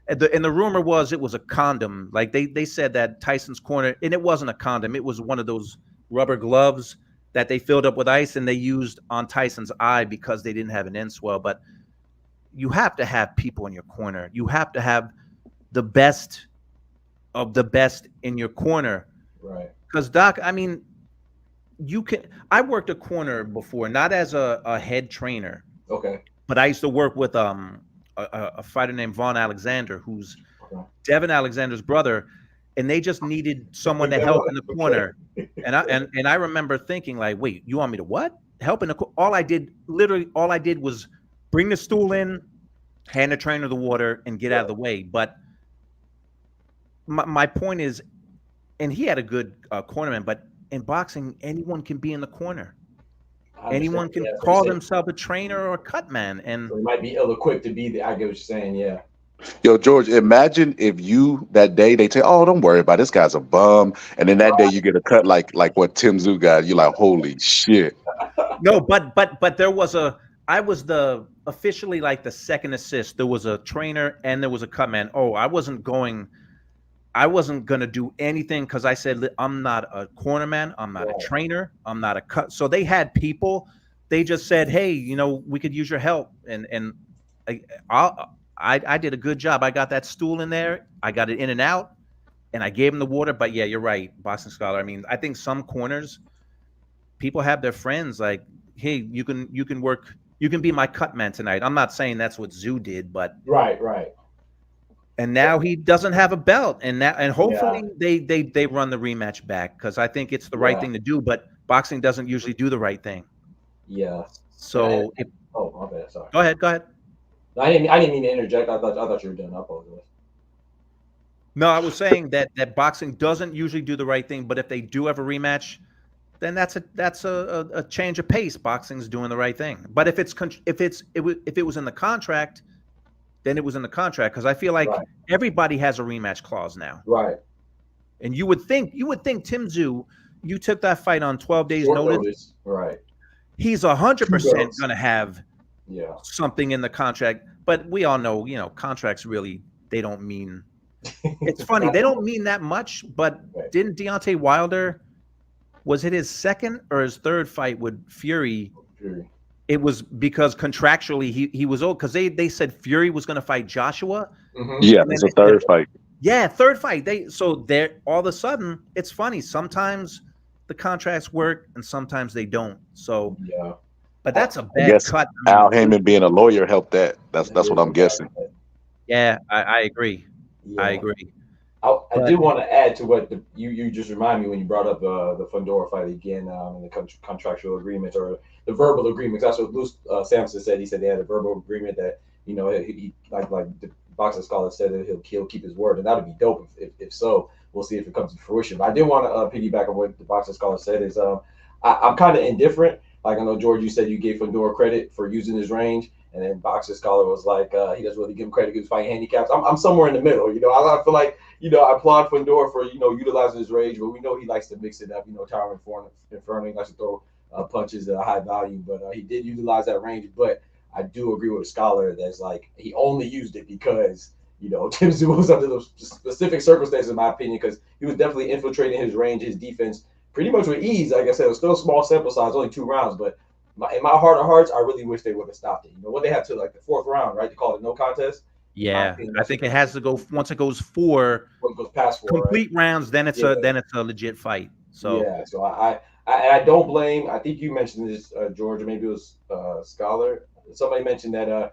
and the rumor was it was a condom. Like they said that Tyson's corner, and it wasn't a condom. It was one of those rubber gloves that they filled up with ice and they used on Tyson's eye because they didn't have an end swell. But you have to have people in your corner. You have to have the best of the best in your corner. Right. Because, Doc, I mean, I worked a corner before, not as a head trainer. Okay. But I used to work with a fighter named Vaughn Alexander, who's Devin Alexander's brother, and they just needed someone to help in the corner. And I remember thinking, like, wait, you want me to what? Help in the corner? All I did was bring the stool in, hand the trainer the water, and get out of the way. But my point is, and he had a good cornerman, but in boxing, anyone can be in the corner. Anyone can call themselves a trainer or a cut man, and so it might be ill-equipped to be there. I get what you're saying, yeah. Yo, George, imagine if you that day they say, "Oh, don't worry about it. This guy's a bum," and then that day you get a cut like what Tszyu got. You're like, "Holy shit!" No, but there was I was officially like the second assist. There was a trainer and there was a cut man. Oh, I wasn't gonna do anything because I said I'm not a corner man, I'm not a trainer, I'm not a cut. So they had people. They just said, "Hey, we could use your help," and I did a good job. I got that stool in there, I got it in and out, and I gave him the water. But yeah, you're right, Boxing Scholar. I mean, I think some corners, people have their friends like, "Hey, you can work, you can be my cut man tonight." I'm not saying that's what Tszyu did, but right. And now he doesn't have a belt, and hopefully they run the rematch back because I think it's the right thing to do. But boxing doesn't usually do the right thing. Yeah. So my bad. Sorry. Go ahead. I didn't mean to interject. I thought you were done. I apologize. No, I was saying that boxing doesn't usually do the right thing, but if they do have a rematch, then that's a change of pace. Boxing's doing the right thing. But if it was in the contract, then it was in the contract, because I feel like everybody has a rematch clause now. Right. And you would think Tszyu, you took that fight on 12 days notice. Right. He's 100% going to have something in the contract. But we all know, contracts really, they don't mean. It's funny, they don't mean that much. But didn't Deontay Wilder, was it his second or his third fight with Fury? It was because contractually he was old, because they said Fury was going to fight Joshua. Yeah, it's a third fight. Yeah, third fight. They're all of a sudden, it's funny. Sometimes the contracts work and sometimes they don't. So but that's a bad cut. Al Heyman being a lawyer helped that. That's what I'm guessing. Yeah, I agree. I agree. I did want to add to what you just remind me when you brought up the Fundora fight again, and the contractual agreements or the verbal agreements. That's what Luce Sampson said. He said they had a verbal agreement that he like the boxing scholar said that he'll keep his word, and that'd be dope if so. We'll see if it comes to fruition. But I did want to piggyback on what the boxing scholar said. Is I'm kind of indifferent. Like I know George, you said you gave Fundora credit for using his range. And then Boxer Scholar was like, he doesn't really give him credit because he's fighting handicaps. I'm somewhere in the middle. I feel like, I applaud Fundora for, utilizing his range, but we know he likes to mix it up. Tyron Inferno likes to throw punches at a high value, but he did utilize that range. But I do agree with Scholar that's like, he only used it because, Tszyu was under those specific circumstances, in my opinion, because he was definitely infiltrating his range, his defense, pretty much with ease. Like I said, it was still a small sample size, only 2 rounds, but in my heart of hearts, I really wish they would have stopped it. What they had to like the 4th round, right? They called it no contest. Yeah, I think it has to go once it goes 4. Once it goes past 4, complete rounds, then it's a legit fight. So so I don't blame. I think you mentioned this, George, or maybe it was Scholar. Somebody mentioned that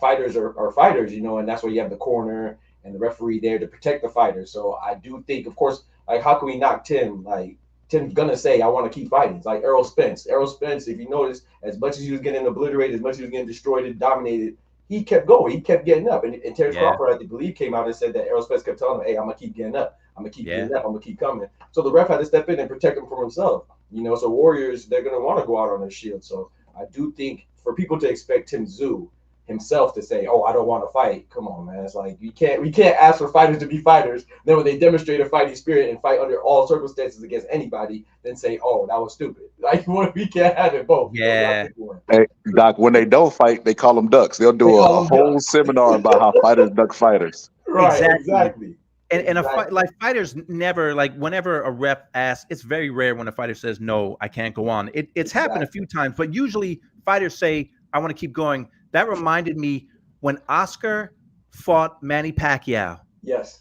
fighters are fighters, and that's why you have the corner and the referee there to protect the fighters. So I do think, of course, like how can we knock Tim? Like Tim's gonna say, I want to keep fighting. It's like Errol Spence. Errol Spence, if you notice, as much as he was getting obliterated, as much as he was getting destroyed and dominated, he kept going. He kept getting up. And Terrence Crawford, I believe, came out and said that Errol Spence kept telling him, hey, I'm gonna keep getting up. I'm gonna keep getting up. I'm gonna keep coming. So the ref had to step in and protect him from himself. So Warriors, they're gonna want to go out on their shield. So I do think for people to expect Tszyu himself to say, oh, I don't want to fight. Come on, man. It's like we can't ask for fighters to be fighters. Then when they demonstrate a fighting spirit and fight under all circumstances against anybody, then say, oh, that was stupid. Like we can't have it both. Yeah. Hey, Doc, when they don't fight, they call them ducks. They'll do a whole seminar about how fighters duck fighters. Right, exactly. And a fight, like fighters never, like whenever a ref asks, it's very rare when a fighter says, no, I can't go on. It's happened a few times, but usually fighters say, I want to keep going. That reminded me when Oscar fought Manny Pacquiao. Yes.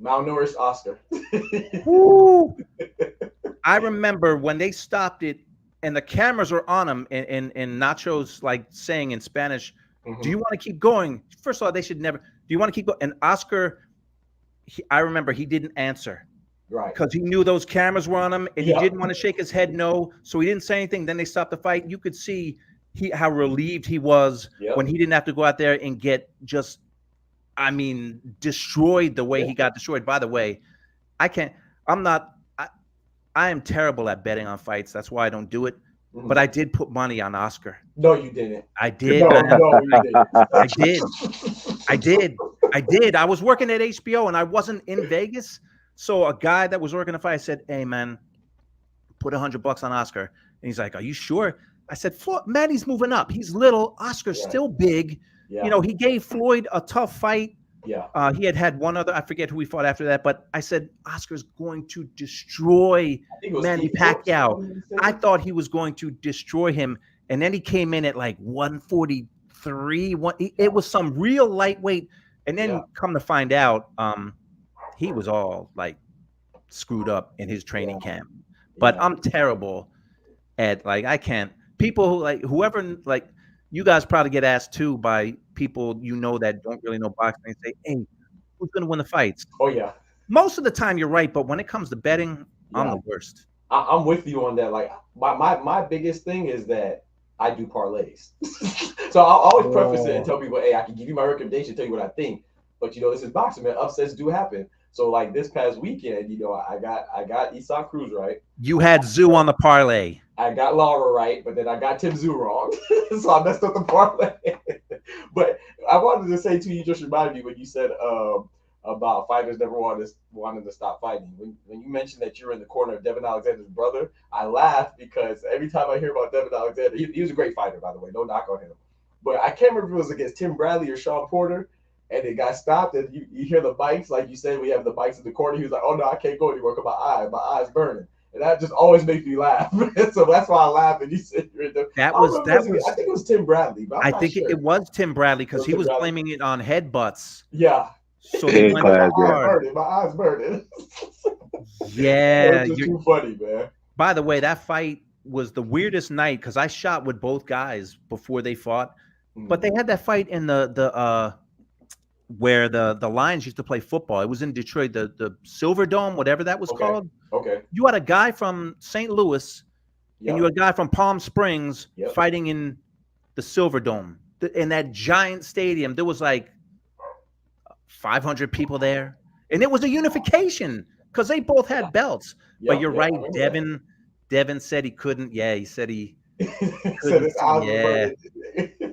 Malnourished Oscar. Woo! I remember when they stopped it and the cameras were on him and Nacho's like saying in Spanish, do you want to keep going? First of all, they should never. Do you want to keep going? And Oscar, I remember he didn't answer. Right. Because he knew those cameras were on him and he didn't want to shake his head no. So he didn't say anything. Then they stopped the fight. You could see how relieved he was when he didn't have to go out there and get just, destroyed the way he got destroyed. By the way, I am terrible at betting on fights. That's why I don't do it. But I did put money on Oscar. No, you didn't. I did. No, you didn't. I did. I was working at HBO and I wasn't in Vegas. So a guy that was working the fight, I said, hey, man, put $100 on Oscar. And he's like, are you sure? I said, Manny's moving up. He's little. Oscar's still big. Yeah. He gave Floyd a tough fight. Yeah. He had one other. I forget who he fought after that. But I said, Oscar's going to destroy Manny Pacquiao. I thought he was going to destroy him. And then he came in at like 143. It was some real lightweight. And then come to find out, he was all like screwed up in his training camp. But I'm terrible at I can't. People who whoever you guys probably get asked too by people that don't really know boxing and say, hey, who's gonna win the fights? Oh yeah. Most of the time you're right, but when it comes to betting, I'm the worst. I'm with you on that. Like my biggest thing is that I do parlays. So I'll always preface it and tell people, hey, I can give you my recommendation, tell you what I think. But this is boxing, man. Upsets do happen. So like this past weekend, I got Isak Cruz right. You had Tszyu on the parlay. I got Lara right, but then I got Tszyu wrong. So I messed up the parlay. But I wanted to say to you, just remind me when you said about fighters never wanted to stop fighting. When you mentioned that you're in the corner of Devin Alexander's brother, I laugh because every time I hear about Devin Alexander, he was a great fighter, by the way, no knock on him. but I can't remember if it was against Tim Bradley or Sean Porter, and it got stopped. And you hear the bikes, like you said, we have the bikes in the corner. He was like, "Oh no, I can't go anymore because my eye's burning," and that just always makes me laugh. So that's why I laugh. And you said that was. I think it was Tim Bradley, but I think it was Tim Bradley because he was blaming it on headbutts. Yeah. So they went hard. My eyes burning. Yeah, it's too funny, man. By the way, that fight was the weirdest night because I shot with both guys before they fought, but they had that fight in the where the Lions used to play football. It was in Detroit, the Silver Dome, whatever that was called. Okay. You had a guy from St. Louis, and you had a guy from Palm Springs fighting in the Silver Dome in that giant stadium. There was like 500 people there, and it was a unification because they both had belts. But you're right, Devin said he couldn't. Yeah, he said he said his eyes were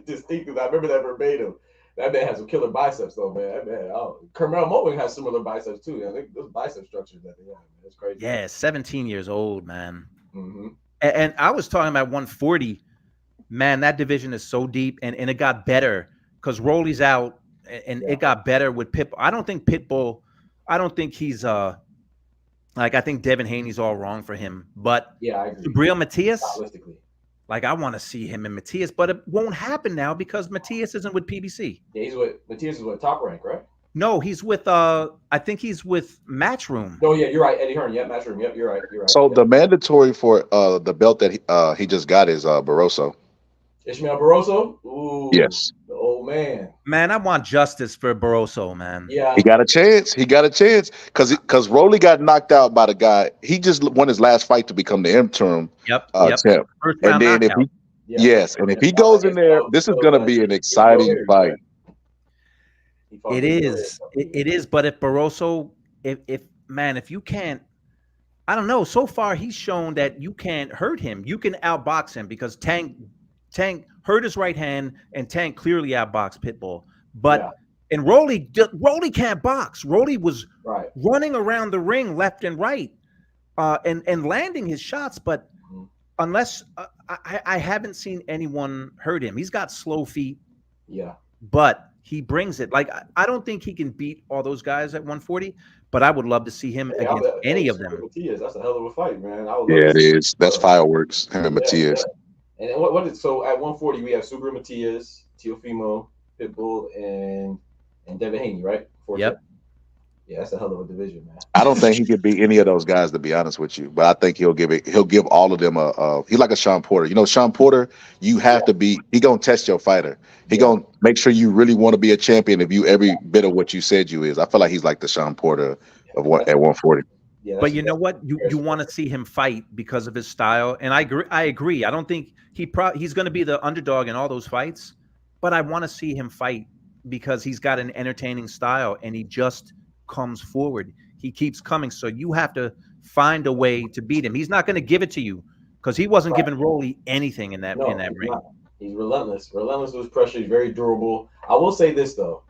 distinctive. I remember that verbatim. That man has some killer biceps, though, man. That man, Carmel Moeller has similar biceps too. I think those bicep structures that they have, man, it's crazy. Yeah, 17 years old, man. And I was talking about 140. Man, that division is so deep, and it got better because Rolly's out, and it got better with Pitbull. I don't think Pitbull. I don't think he's like I think Devin Haney's all wrong for him, but I agree. Gabriel Matias, like I want to see him and Matias, but it won't happen now because Matias isn't with PBC. Yeah, Matias is with Top Rank, right? No, he's with I think he's with Matchroom. Oh yeah, you're right, Eddie Hearn. Yeah, Matchroom. Yep, you're right. So the mandatory for the belt that he just got is Barroso. Ishmael Barroso? Ooh, yes. The old man. Man, I want justice for Barroso, man. Yeah. He got a chance. Because Rolly got knocked out by the guy. He just won his last fight to become the interim champ. And then if he goes in there, this is going to be an exciting fight. It is. It is. But if Barroso, if you can't, I don't know. So far, he's shown that you can't hurt him. You can outbox him because Tank hurt his right hand, and Tank clearly outboxed Pitbull. But and Rolly can't box. Rolly was running around the ring left and right, and landing his shots. But unless I haven't seen anyone hurt him. He's got slow feet. Yeah. But he brings it. Like I don't think he can beat all those guys at 140. But I would love to see him against any of them. Matias, that's a hell of a fight, man. It is. That's fireworks. Him and Matias. And what is so at 140 we have Subaru Matias, Teofimo, Pitbull, and Devin Haney, right? Yep. Yeah, that's a hell of a division, man. I don't think he could beat any of those guys, to be honest with you. But I think he'll give all of them he's like a Sean Porter. You know, Sean Porter, you have to be. He gonna test your fighter. He gonna make sure you really want to be a champion if you every bit of what you said you is. I feel like he's like the Sean Porter of what at 140. Yeah, but you know what? You want to see him fight because of his style, and I agree. I don't think he's going to be the underdog in all those fights, but I want to see him fight because he's got an entertaining style, and he just comes forward. He keeps coming, so you have to find a way to beat him. He's not going to give it to you because he wasn't giving Rolly anything in that ring. Not. He's relentless with his pressure. He's very durable. I will say this though.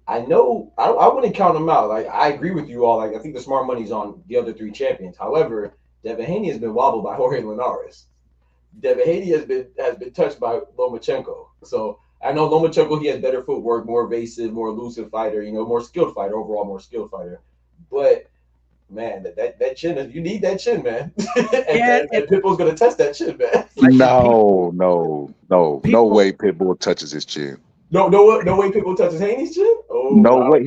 I know I wouldn't count him out. Like I agree with you all. Like I think the smart money's on the other three champions. However, Devin Haney has been wobbled by Jorge Linares. Devin Haney has been touched by Lomachenko. So I know Lomachenko, he has better footwork, more evasive, more elusive fighter. You know, more skilled fighter overall, more skilled fighter. But man, that chin, you need that chin, man. and Pitbull's gonna test that chin, man. No way Pitbull touches his chin. No way Pitbull touches Haney's chin? Oh, no way.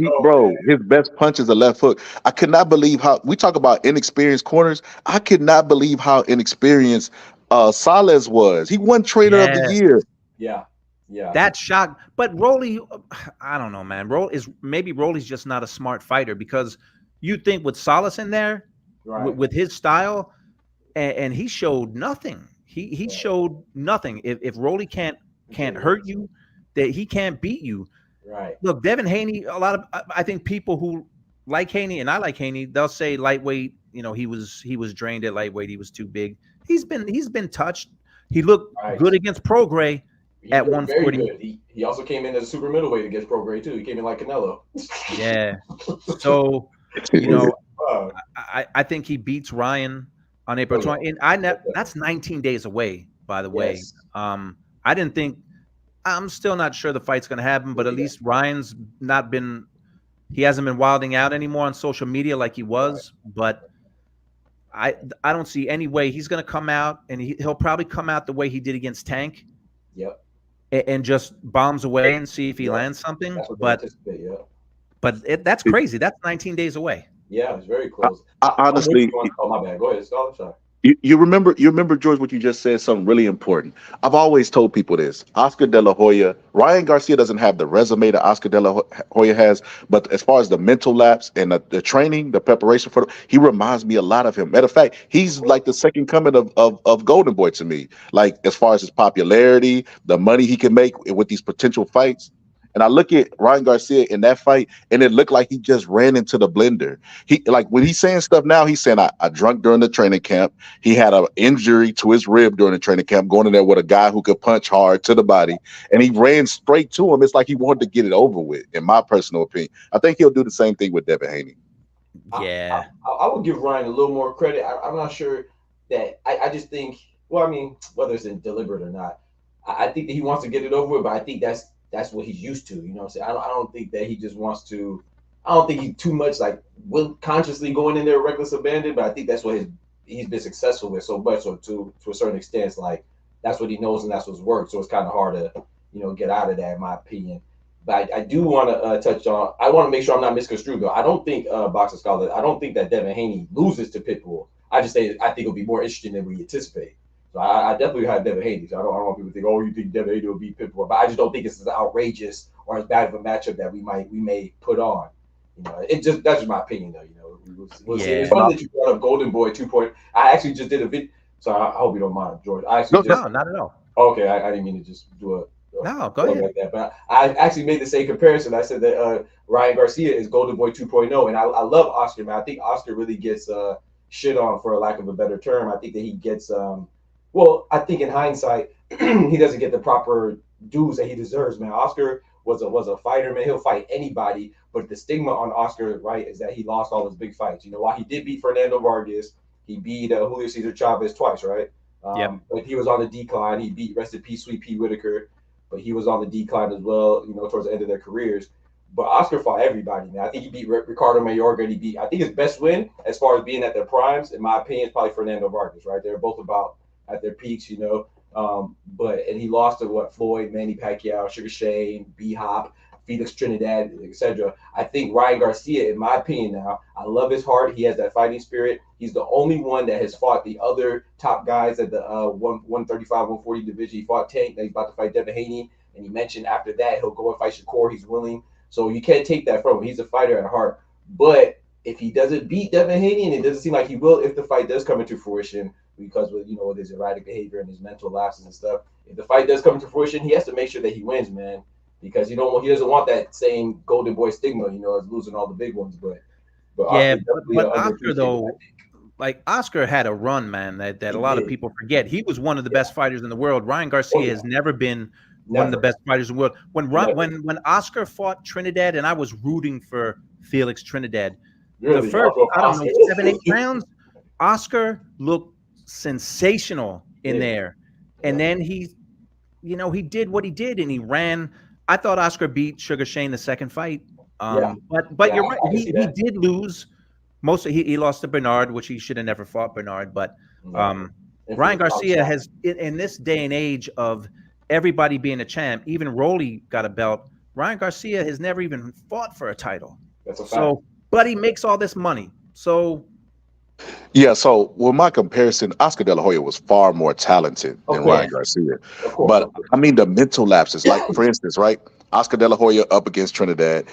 His best punch is a left hook. I could not believe how we talk about inexperienced corners. I could not believe how inexperienced Salas was. He won Trainer of the Year. Yeah. That shock. But Rolly, I don't know, man. Rolly's just not a smart fighter because you think with Salas in there, with his style, and he showed nothing. He showed nothing. If Rolly can't hurt you, that he can't beat you. Right. Look, Devin Haney, I think people who like Haney, and I like Haney, they'll say lightweight, you know, he was drained at lightweight, he was too big. He's been touched. He looked good against Prograis at 140. He also came in as a super middleweight against Prograis too. He came in like Canelo. Yeah. So, you know, I think he beats Ryan on April 20. And that's 19 days away, by the way. Yes. I didn't think I'm still not sure the fight's going to happen, but at least Ryan's not been. He hasn't been wilding out anymore on social media like he was. But I don't see any way he's going to come out, and he'll probably come out the way he did against Tank. Yep. And just bombs away and see if he lands something. That's what but they anticipate, yeah. But that's crazy. That's 19 days away. Yeah, it's very close. Honestly, oh my bad. Go ahead, Scott. I'm sorry. You remember, George, what you just said, something really important. I've always told people this. Oscar De La Hoya, Ryan Garcia doesn't have the resume that Oscar De La Hoya has, but as far as the mental lapse and the training, the preparation he reminds me a lot of him. Matter of fact, he's like the second coming of Golden Boy to me. Like, as far as his popularity, the money he can make with these potential fights. And I look at Ryan Garcia in that fight, and it looked like he just ran into the blender. He, like, when he's saying stuff now, he's saying, I drunk during the training camp. He had an injury to his rib during the training camp, going in there with a guy who could punch hard to the body, and he ran straight to him. It's like he wanted to get it over with, in my personal opinion. I think he'll do the same thing with Devin Haney. Yeah. I would give Ryan a little more credit. I'm not sure that I just think, well, I mean, whether it's deliberate or not, I think that he wants to get it over with, but I think that's what he's used to. You know what I'm saying? I don't think that he just wants to. I don't think he's too much like consciously going in there reckless abandon, but I think that's what he's been successful with so much, so to a certain extent, it's like that's what he knows and that's what's worked. So it's kind of hard to, get out of that, in my opinion. But I do want to touch on. I want to make sure I'm not misconstrued though. I don't think Boxer Scholar. I don't think that Devin Haney loses to Pitbull. I think it'll be more interesting than we anticipate. So I definitely have Devin Haney. So I don't want people to think, oh, you think Devin Haney will beat Pitbull, but I just don't think it's as outrageous or as bad of a matchup that we may put on. That's just my opinion though. We'll see. It's funny that you brought up Golden Boy 2.0. I actually just did a video. So I hope you don't mind, George. No, not at all. Okay, I didn't mean to just do a no, go ahead. Like that, but I actually made the same comparison. I said that Ryan Garcia is Golden Boy 2.0, and I love Oscar, man. I think Oscar really gets shit on, for a lack of a better term. I think that he gets well, I think in hindsight, he doesn't get the proper dues that he deserves, man. Oscar was a fighter, man. He'll fight anybody, but the stigma on Oscar, right, is that he lost all his big fights. While he did beat Fernando Vargas, he beat Julio Cesar Chavez twice, right? But he was on the decline. He beat, rest in peace, Sweet Pea Whitaker, but he was on the decline as well, towards the end of their careers. But Oscar fought everybody, man. I think he beat Ricardo Mayorga, and I think his best win, as far as being at their primes, in my opinion, is probably Fernando Vargas, right? They're both about at their peaks, and he lost to Floyd, Manny Pacquiao, Sugar Shane, B-Hop, Felix Trinidad, etc. I think Ryan Garcia, in my opinion now, I love his heart. He has that fighting spirit. He's the only one that has fought the other top guys at the 135, 140 division. He fought Tank. Now he's about to fight Devin Haney. And he mentioned after that, he'll go and fight Shakur. He's willing. So you can't take that from him. He's a fighter at heart. But if he doesn't beat Devin Haney, and it doesn't seem like he will if the fight does come into fruition, because with his erratic behavior and his mental lapses and stuff, if the fight does come into fruition, he has to make sure that he wins, man. Because he doesn't want that same Golden Boy stigma, as losing all the big ones. But Oscar though, like Oscar had a run, man, that a lot of people forget. He was one of the best fighters in the world. Ryan Garcia has never been one of the best fighters in the world. When Oscar fought Trinidad, and I was rooting for Felix Trinidad, the first 7-8 rounds, Oscar looked sensational in there, and then he did what he did, and he ran. I thought Oscar beat Sugar Shane the second fight. But you're right. He did lose. He lost to Bernard, which he should have never fought Bernard. But Ryan Garcia has, in this day and age of everybody being a champ, even Rolly got a belt. Ryan Garcia has never even fought for a title. That's a fact. But he makes all this money. So with my comparison, Oscar De La Hoya was far more talented than Ryan Garcia. But I mean, the mental lapses, like for instance, right? Oscar De La Hoya up against Trinidad.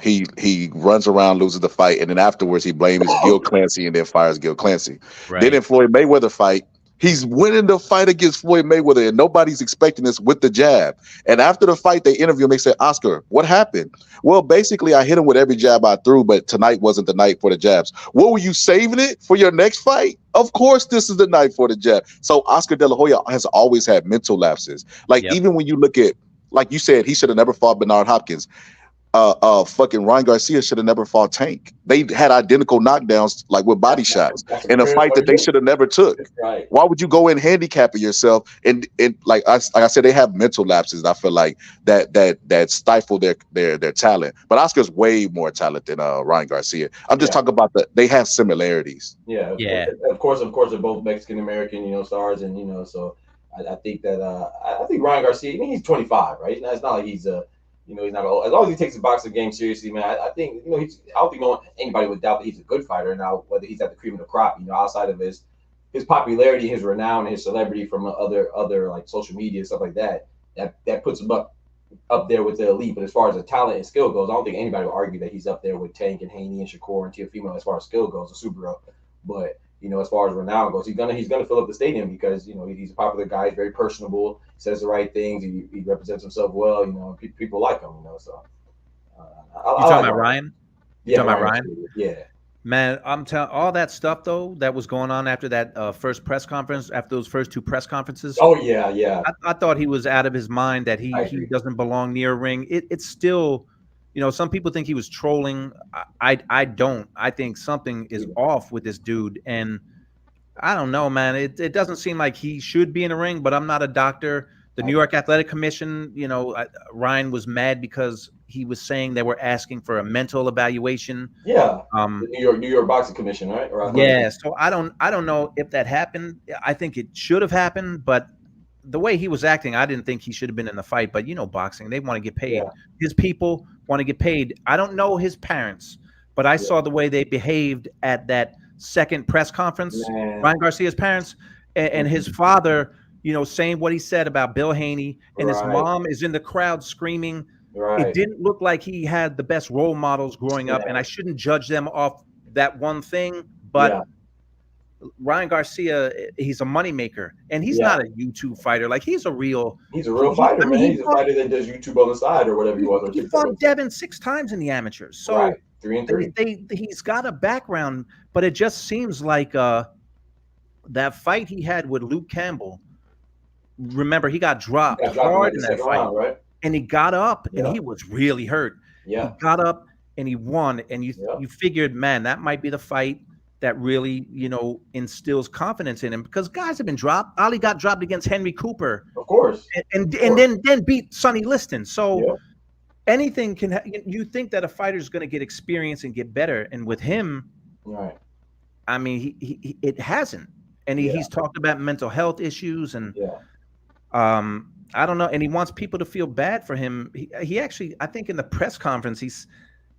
He runs around, loses the fight, and then afterwards he blames Gil Clancy and then fires Gil Clancy. Right. Then in Floyd Mayweather fight, he's winning the fight against Floyd Mayweather, and nobody's expecting this with the jab. And after the fight, they interview him. They say, Oscar, what happened? Well, basically, I hit him with every jab I threw, but tonight wasn't the night for the jabs. What, were you saving it for your next fight? Of course, this is the night for the jab. So Oscar De La Hoya has always had mental lapses. Like, even when you look at, like you said, he should have never fought Bernard Hopkins. fucking Ryan Garcia should have never fought Tank. They had identical knockdowns, like with body shots, That's a in a fair fight point that of they view. should have never took. Right. Why would you go in handicapping yourself? And like I said, they have mental lapses. I feel like that stifle their talent. But Oscar's way more talent than Ryan Garcia. I'm just Yeah. talking about they have similarities. Yeah. Yeah. Of course, they're both Mexican American, stars, and so I think that I think Ryan Garcia. I mean, he's 25, right? It's not like he's he's not old. As long as he takes the boxing game seriously, man. I think I don't think anybody would doubt that he's a good fighter. Now, whether he's at the cream of the crop, outside of his popularity, his renown, and his celebrity from other like social media and stuff like that, that puts him up there with the elite. But as far as the talent and skill goes, I don't think anybody would argue that he's up there with Tank and Haney and Shakur and Teofimo as far as skill goes, a Subaru. But as far as renown goes, he's gonna fill up the stadium because he's a popular guy. He's very personable. Says the right things. He represents himself well. People like him. So You talking about Ryan? You Yeah, talking about Ryan? Yeah. Man, I'm telling all that stuff though that was going on after that first press conference, after those first 2 press conferences. Oh yeah. I thought he was out of his mind, that he doesn't belong near a ring. It's still, some people think he was trolling. I don't. I think something is off with this dude, and I don't know, man. It doesn't seem like he should be in a ring, but I'm not a doctor. The New York Athletic Commission, Ryan was mad because he was saying they were asking for a mental evaluation. Yeah. The New York Boxing Commission, right? Yeah. So I don't know if that happened. I think it should have happened, but the way he was acting, I didn't think he should have been in the fight. But boxing, they want to get paid. Yeah. His people want to get paid. I don't know his parents, but I saw the way they behaved at that second press conference. Man. Ryan Garcia's parents and his father, saying what he said about Bill Haney, and his mom is in the crowd screaming. Right. It didn't look like he had the best role models growing up, and I shouldn't judge them off that one thing. But Ryan Garcia, he's a moneymaker, and he's not a YouTube fighter. Like he's a real fighter, man. He's a fighter that does YouTube on the side or whatever he was. He fought Devin 6 times in the amateurs, so 3-3. He's got a background, but it just seems like that fight he had with Luke Campbell. Remember, he got dropped hard in that fight, right? And he got up, and he was really hurt. Yeah, he got up and he won, and you figured, man, that might be the fight that really instills confidence in him, because guys have been dropped. Ali got dropped against Henry Cooper, of course, and then beat Sonny Liston. So anything can. You think that a fighter is going to get experience and get better, and with him, right? I mean, it hasn't, and he's talked about mental health issues, and I don't know, and he wants people to feel bad for him. He actually, I think in the press conference,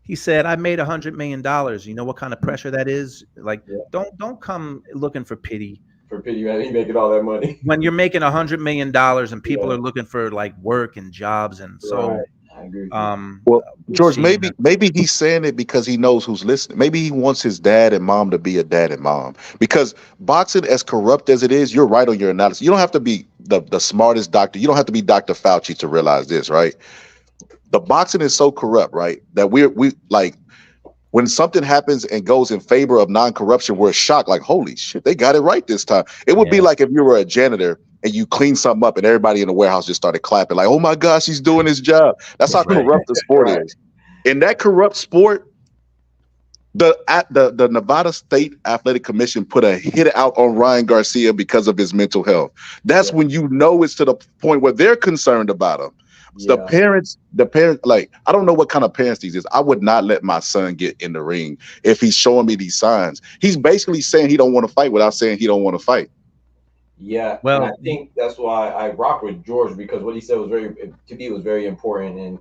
he said, "I made $100 million. You know what kind of pressure that is? Like, don't come looking for pity. For pity, man. He making all that money when you're making $100 million and people are looking for like work and jobs, and so." I agree. Well, George, maybe he's saying it because he knows who's listening. Maybe he wants his dad and mom to be a dad and mom. Because boxing, as corrupt as it is, you're right on your analysis. You don't have to be the smartest doctor. You don't have to be Dr. Fauci to realize this, right? The boxing is so corrupt, right? That we like when something happens and goes in favor of non-corruption, we're shocked, like, holy shit, they got it right this time. It would be like if you were a janitor and you clean something up and everybody in the warehouse just started clapping, like, oh my gosh, he's doing his job. That's how corrupt the sport is. In that corrupt sport, the Nevada State Athletic Commission put a hit out on Ryan Garcia because of his mental health. That's when you know it's to the point where they're concerned about him. The parents, like, I don't know what kind of parents these is. I would not let my son get in the ring if he's showing me these signs. He's basically saying he don't want to fight without saying he don't want to fight. Yeah, well, and I think that's why I rock with George, because what he said was very important. And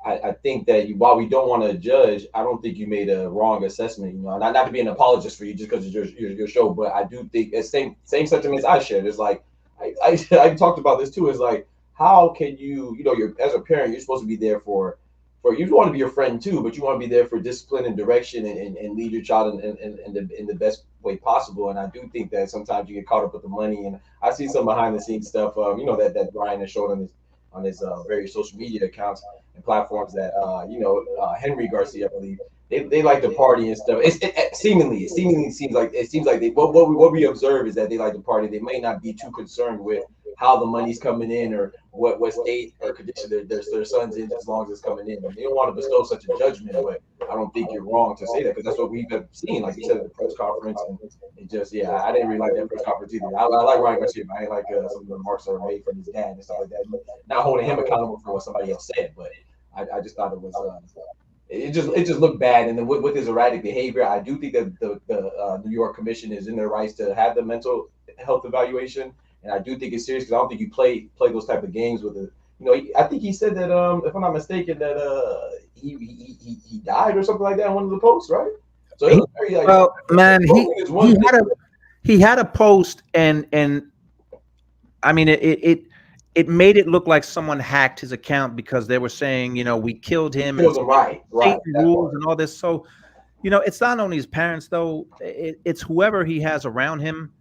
I think that while we don't want to judge, I don't think you made a wrong assessment. Not to be an apologist for you just because it's your show, but I do think it's same sentiments I shared. It's like I talked about this too. It's like, how can you're as a parent, you're supposed to be there for you want to be your friend too, but you want to be there for discipline and direction and lead your child in the best way possible. And I do think that sometimes you get caught up with the money. And I see some behind the scenes stuff, that Ryan has showed on his various social media accounts and platforms that Henry Garcia, I believe, they like to party and stuff. It seemingly seems like they what we observe is that they like to party. They may not be too concerned with how the money's coming in or what state or condition their son's in, as long as it's coming in. They don't want to bestow such a judgment, but I don't think you're wrong to say that, because that's what we've been seeing, like you said, at the press conference. And it just, yeah, I didn't really like that press conference either. I like Ryan Garcia, but I ain't like some of the remarks that were made from his dad and stuff like that. Not holding him accountable for what somebody else said, but I just thought it was it just looked bad. And then with his erratic behavior, I do think that the New York Commission is in their rights to have the mental health evaluation, and I do think it's serious, because I don't think you play those type of games with it. You know, I think he said that if I'm not mistaken that he died or something like that in one of the posts, right? So it was very, like, well, man, he had a post, and I mean it made it look like someone hacked his account, because they were saying, you know, we killed him, right, rules and all this. So, you know, it's not only his parents though; it's whoever he has around him.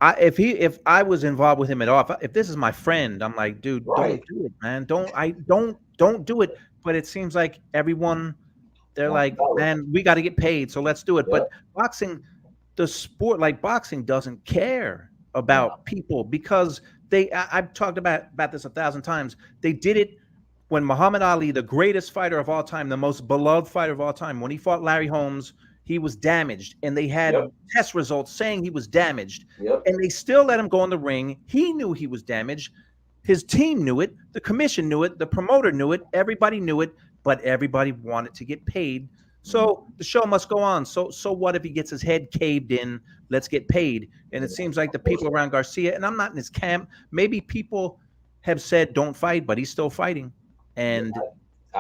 If I was involved with him at all, if this is my friend, I'm like, dude, don't do it, man. Don't do it. But it seems like everyone, they're like, man, we got to get paid, so let's do it. But boxing, the sport, like boxing, doesn't care about people, because I've talked about this 1,000 times. They did it when Muhammad Ali, the greatest fighter of all time, the most beloved fighter of all time, when he fought Larry Holmes, he was damaged, and they had test results saying he was damaged, and they still let him go in the ring. He knew he was damaged. His team knew it. The commission knew it. The promoter knew it. Everybody knew it, but everybody wanted to get paid. So the show must go on. So what if he gets his head caved in? Let's get paid. And it seems like the people around Garcia, and I'm not in his camp, maybe people have said don't fight, but he's still fighting. And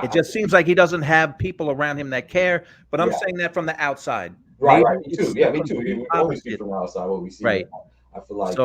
it just seems like he doesn't have people around him that care. But I'm saying that from the outside. Right, me too. Yeah, me too. We only see from the outside what we see. Right. I feel like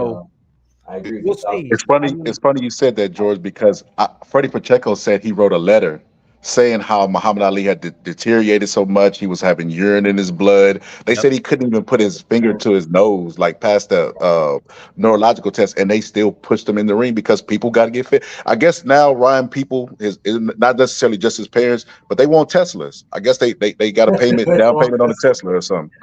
I agree with we'll you. see. It's funny. It's funny you said that, George, because Freddie Pacheco said he wrote a letter saying how Muhammad Ali had deteriorated so much. He was having urine in his blood. They said he couldn't even put his finger to his nose, like past the neurological test, and they still pushed him in the ring because people got to get fit. I guess now Ryan, people is not necessarily just his parents, but they want Teslas. I guess they got a down payment on a Tesla or something.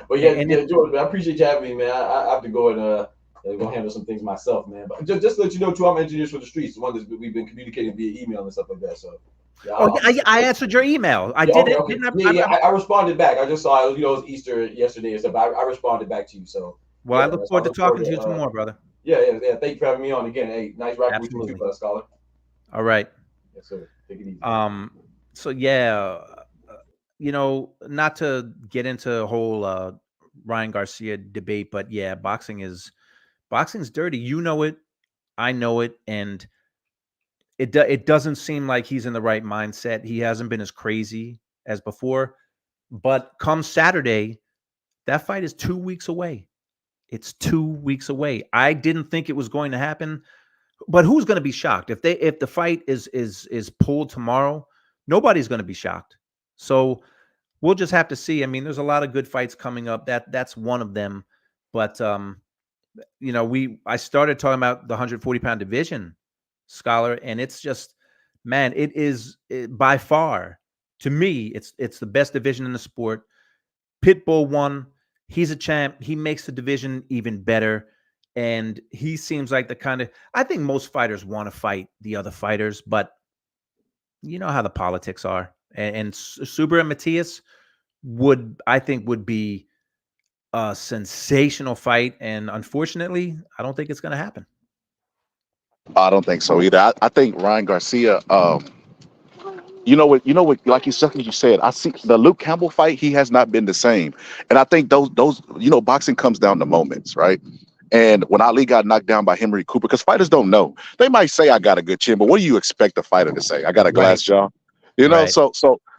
But yeah, George, I appreciate you having me, man. I have to go and go handle some things myself, man. But just to let you know, too, I'm Engineers for the Streets, the one that we've been communicating via email and stuff like that. So, I answered your email. I did it. Okay. I responded back. I just saw it was Easter yesterday and stuff. I responded back to you. So, well, I look forward to talking to you tomorrow, brother. Yeah. Thank you for having me on again. Hey, nice rapping with you too, Scholar. All right. Yes, sir. Take it easy. So yeah, you know, not to get into a whole Ryan Garcia debate, but yeah, boxing's dirty. You know it, I know it, and it doesn't seem like he's in the right mindset. He hasn't been as crazy as before. But come Saturday, that fight is 2 weeks away. It's 2 weeks away. I didn't think it was going to happen, but who's going to be shocked if the fight is pulled tomorrow? Nobody's going to be shocked. So we'll just have to see. I mean, there's a lot of good fights coming up. That's one of them. But you know, I started talking about the 140-pound division, Scholar, and it's just, man, it is by far, to me, it's the best division in the sport. Pitbull won. He's a champ. He makes the division even better. And he seems like the kind of, I think most fighters want to fight the other fighters, but you know how the politics are. And Suber and Matias would be a sensational fight. And unfortunately, I don't think it's going to happen. I don't think so either. I think Ryan Garcia, you know what, like you said, I see the Luke Campbell fight, he has not been the same. And I think those, boxing comes down to moments, right? And when Ali got knocked down by Henry Cooper, because fighters don't know. They might say I got a good chin, but what do you expect a fighter to say? I got a glass jaw. You know, so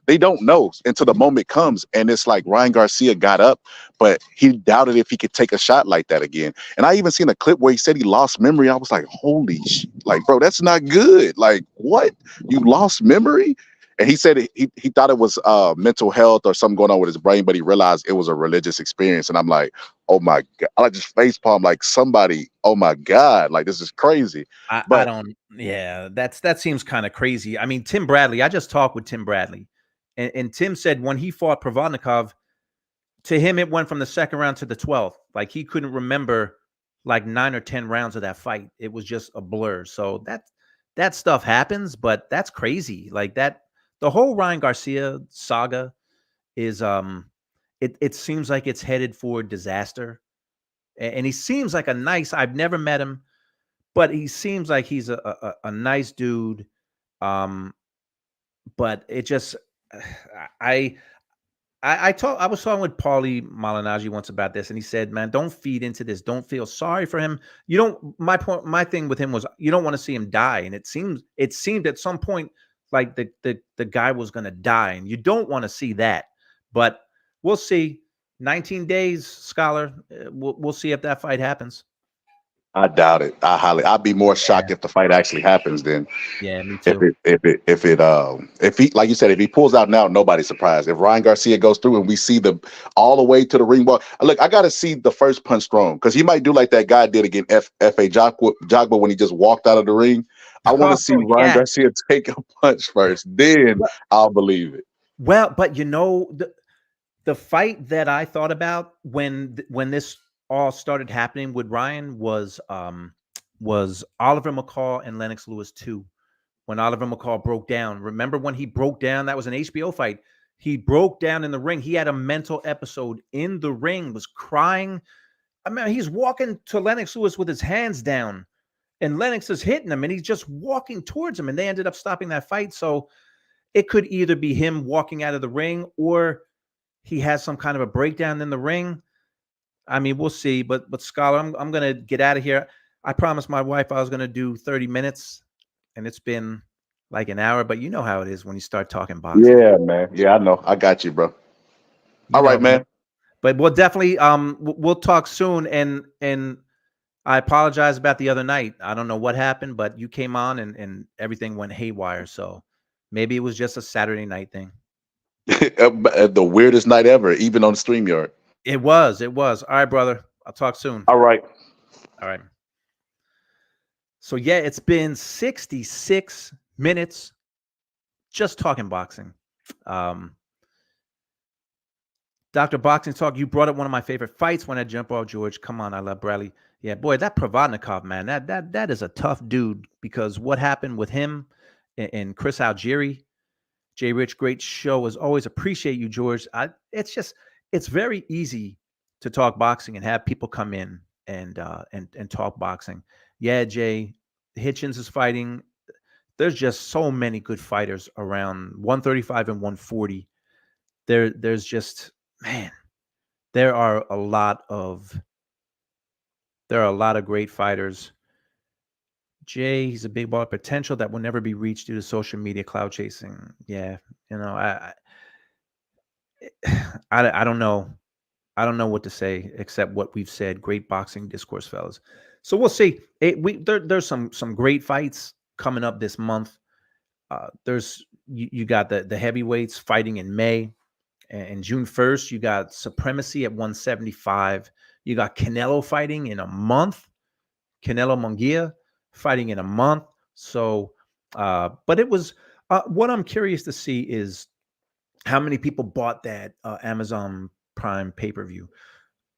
they don't know until the moment comes. And it's like Ryan Garcia got up, but he doubted if he could take a shot like that again. And I even seen a clip where he said he lost memory. I was like, holy shit, like, bro, that's not good. Like, what? You lost memory? And he said he thought it was mental health or something going on with his brain, but he realized it was a religious experience. And I'm like, oh my God. I just facepalm like somebody, oh my God, like this is crazy. That seems kind of crazy. I mean, Tim Bradley, I just talked with Tim Bradley, And Tim said when he fought Provodnikov, to him it went from the second round to the 12th. Like he couldn't remember like 9 or 10 rounds of that fight. It was just a blur. So that stuff happens, but that's crazy. Like that, the whole Ryan Garcia saga is it seems like it's headed for disaster. And he seems like I've never met him, but he seems like he's a nice dude. But it just I was talking with Paulie Malignaggi once about this, and he said, "Man, don't feed into this. Don't feel sorry for him. You don't." My thing with him was you don't want to see him die, and it seemed at some point like the guy was going to die, and you don't want to see that. But we'll see. 19 days, Scholar. We'll see if that fight happens. I doubt it. I'd be more shocked if the fight actually happens than Yeah, me too. if he, like you said, if he pulls out now, nobody's surprised. If Ryan Garcia goes through and we see the all the way to the ring wall, look, I got to see the first punch thrown because he might do like that guy did against F.A. Jogba when he just walked out of the ring. I want to see Ryan Garcia take a punch first, then I'll believe it. Well, but you know, the fight that I thought about when this all started happening with Ryan was Oliver McCall and Lennox Lewis 2. When Oliver McCall broke down. Remember when he broke down? That was an HBO fight. He broke down in the ring. He had a mental episode in the ring, was crying. I mean, he's walking to Lennox Lewis with his hands down, and Lennox is hitting him, and he's just walking towards him, and they ended up stopping that fight. So it could either be him walking out of the ring or he has some kind of a breakdown in the ring. I mean, we'll see. But Scholar, I'm gonna get out of here. I promised my wife I was gonna do 30 minutes, and it's been like an hour. But you know how it is when you start talking boxing. Yeah, man. Yeah, I know. I got you, bro. All right, man. But we'll definitely we'll talk soon. And I apologize about the other night. I don't know what happened, but you came on and everything went haywire. So maybe it was just a Saturday night thing. The weirdest night ever, even on StreamYard. It was. All right, brother. I'll talk soon. All right. So yeah, it's been 66 minutes just talking boxing. Dr. Boxing Talk, you brought up one of my favorite fights when I jump off George. Come on, I love Bradley. Yeah, boy, that Provodnikov, man, that is a tough dude because what happened with him and Chris Algieri. Jay Rich, great show as always. Appreciate you, George. It's very easy to talk boxing and have people come in and talk boxing. Yeah, Jay, Hitchens is fighting. There's just so many good fighters around 135 and 140. There's just, man, there are a lot of great fighters. Jay, he's a big baller potential that will never be reached due to social media cloud chasing. Yeah, you know, I don't know. I don't know what to say except what we've said. Great boxing discourse, fellas. So we'll see. There's some great fights coming up this month. There's you got the heavyweights fighting in May, and June 1st you got Supremacy at 175. You got Canelo fighting in a month. Canelo Munguia fighting in a month. So, but it was what I'm curious to see is how many people bought that Amazon Prime pay-per-view.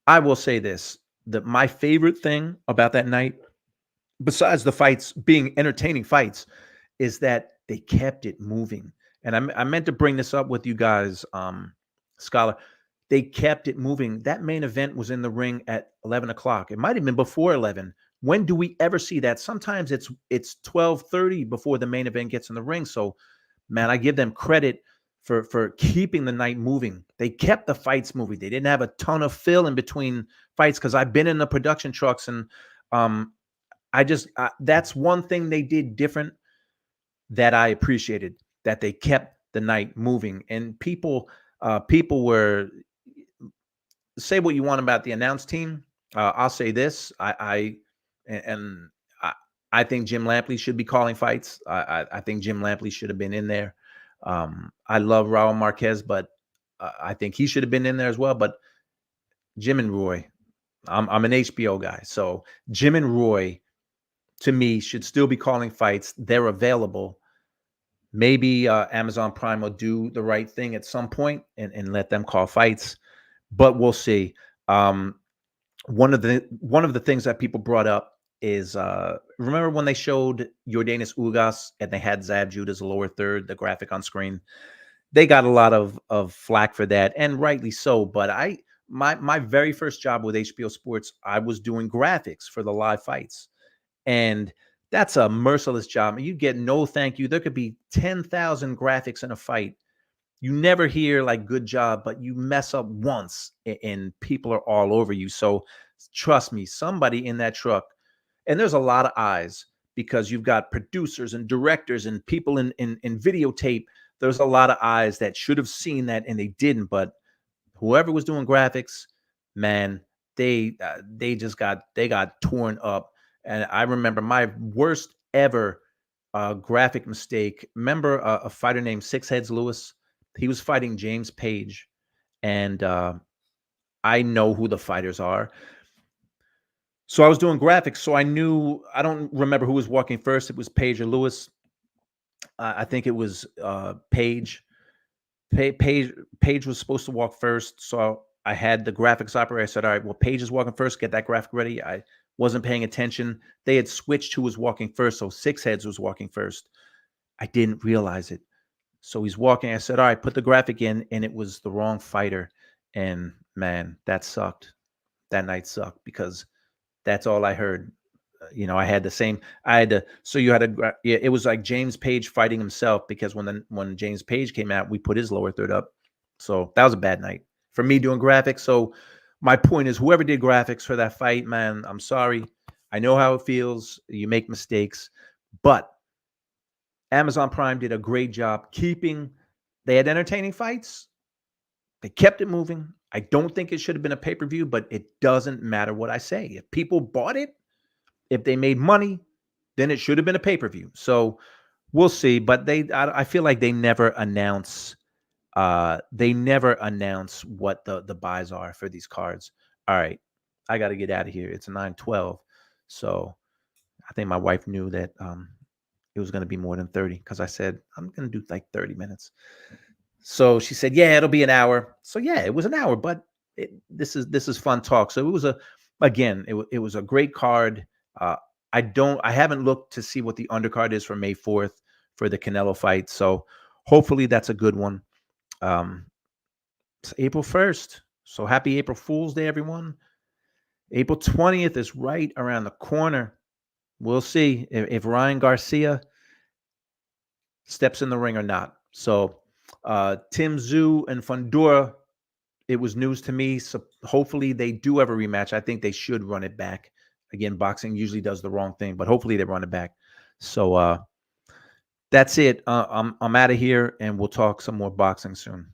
I will say this, that my favorite thing about that night, besides the fights being entertaining fights, is that they kept it moving. And I meant to bring this up with you guys, Scholar. They kept it moving. That main event was in the ring at 11 o'clock. It might have been before 11. When do we ever see that? Sometimes it's 12:30 before the main event gets in the ring. So, man, I give them credit for keeping the night moving. They kept the fights moving. They didn't have a ton of fill in between fights because I've been in the production trucks and that's one thing they did different that I appreciated, that they kept the night moving. And people were, say what you want about the announce team. I'll say this. I think Jim Lampley should be calling fights. I think Jim Lampley should have been in there. I love Raul Marquez, but I think he should have been in there as well. But Jim and Roy, I'm an HBO guy. So Jim and Roy, to me, should still be calling fights. They're available. Maybe Amazon Prime will do the right thing at some point and let them call fights, but we'll see. One of the things that people brought up is remember when they showed Yordenis Ugas and they had Zab Judah's lower third, the graphic on screen. They got a lot of flack for that, and rightly so. But my very first job with HBO Sports, I was doing graphics for the live fights, and that's a merciless job. You get no thank you. There could be 10,000 graphics in a fight. You never hear like good job, but you mess up once and people are all over you. So trust me, somebody in that truck, and there's a lot of eyes because you've got producers and directors and people in videotape. There's a lot of eyes that should have seen that and they didn't. But whoever was doing graphics, man, they got torn up. And I remember my worst ever graphic mistake. Remember a fighter named Six Heads Lewis? He was fighting James Page, and I know who the fighters are. So I was doing graphics, so I knew. I don't remember who was walking first. It was Page or Lewis. I think it was Page. Page was supposed to walk first, so I had the graphics operator. I said, "All right, well, Page is walking first. Get that graphic ready." I wasn't paying attention. They had switched who was walking first, so Six Heads was walking first. I didn't realize it. So he's walking. I said, "All right, put the graphic in," and it was the wrong fighter. And man, that sucked. That night sucked because that's all I heard. I had the same. I had to. So you had to. Yeah, it was like James Page fighting himself because when James Page came out, we put his lower third up. So that was a bad night for me doing graphics. So my point is, whoever did graphics for that fight, man, I'm sorry. I know how it feels. You make mistakes, but Amazon Prime did a great job keeping. They had entertaining fights. They kept it moving. I don't think it should have been a pay-per-view, but it doesn't matter what I say. If people bought it, if they made money, then it should have been a pay-per-view. So we'll see. But I feel like they never announce. They never announce what the buys are for these cards. All right, I got to get out of here. It's 9:12, so I think my wife knew that it was going to be more than 30 because I said I'm going to do like 30 minutes. So she said, "Yeah, it'll be an hour." So yeah, it was an hour, but this is fun talk. So it was it was a great card. I haven't looked to see what the undercard is for May 4th for the Canelo fight. So hopefully that's a good one. It's April 1st. So happy April Fool's Day, everyone. April 20th is right around the corner. We'll see if Ryan Garcia steps in the ring or not. So Tszyu and Fundora, it was news to me. So hopefully they do have a rematch. I think they should run it back. Again, boxing usually does the wrong thing, but hopefully they run it back. So that's it. I'm out of here, and we'll talk some more boxing soon.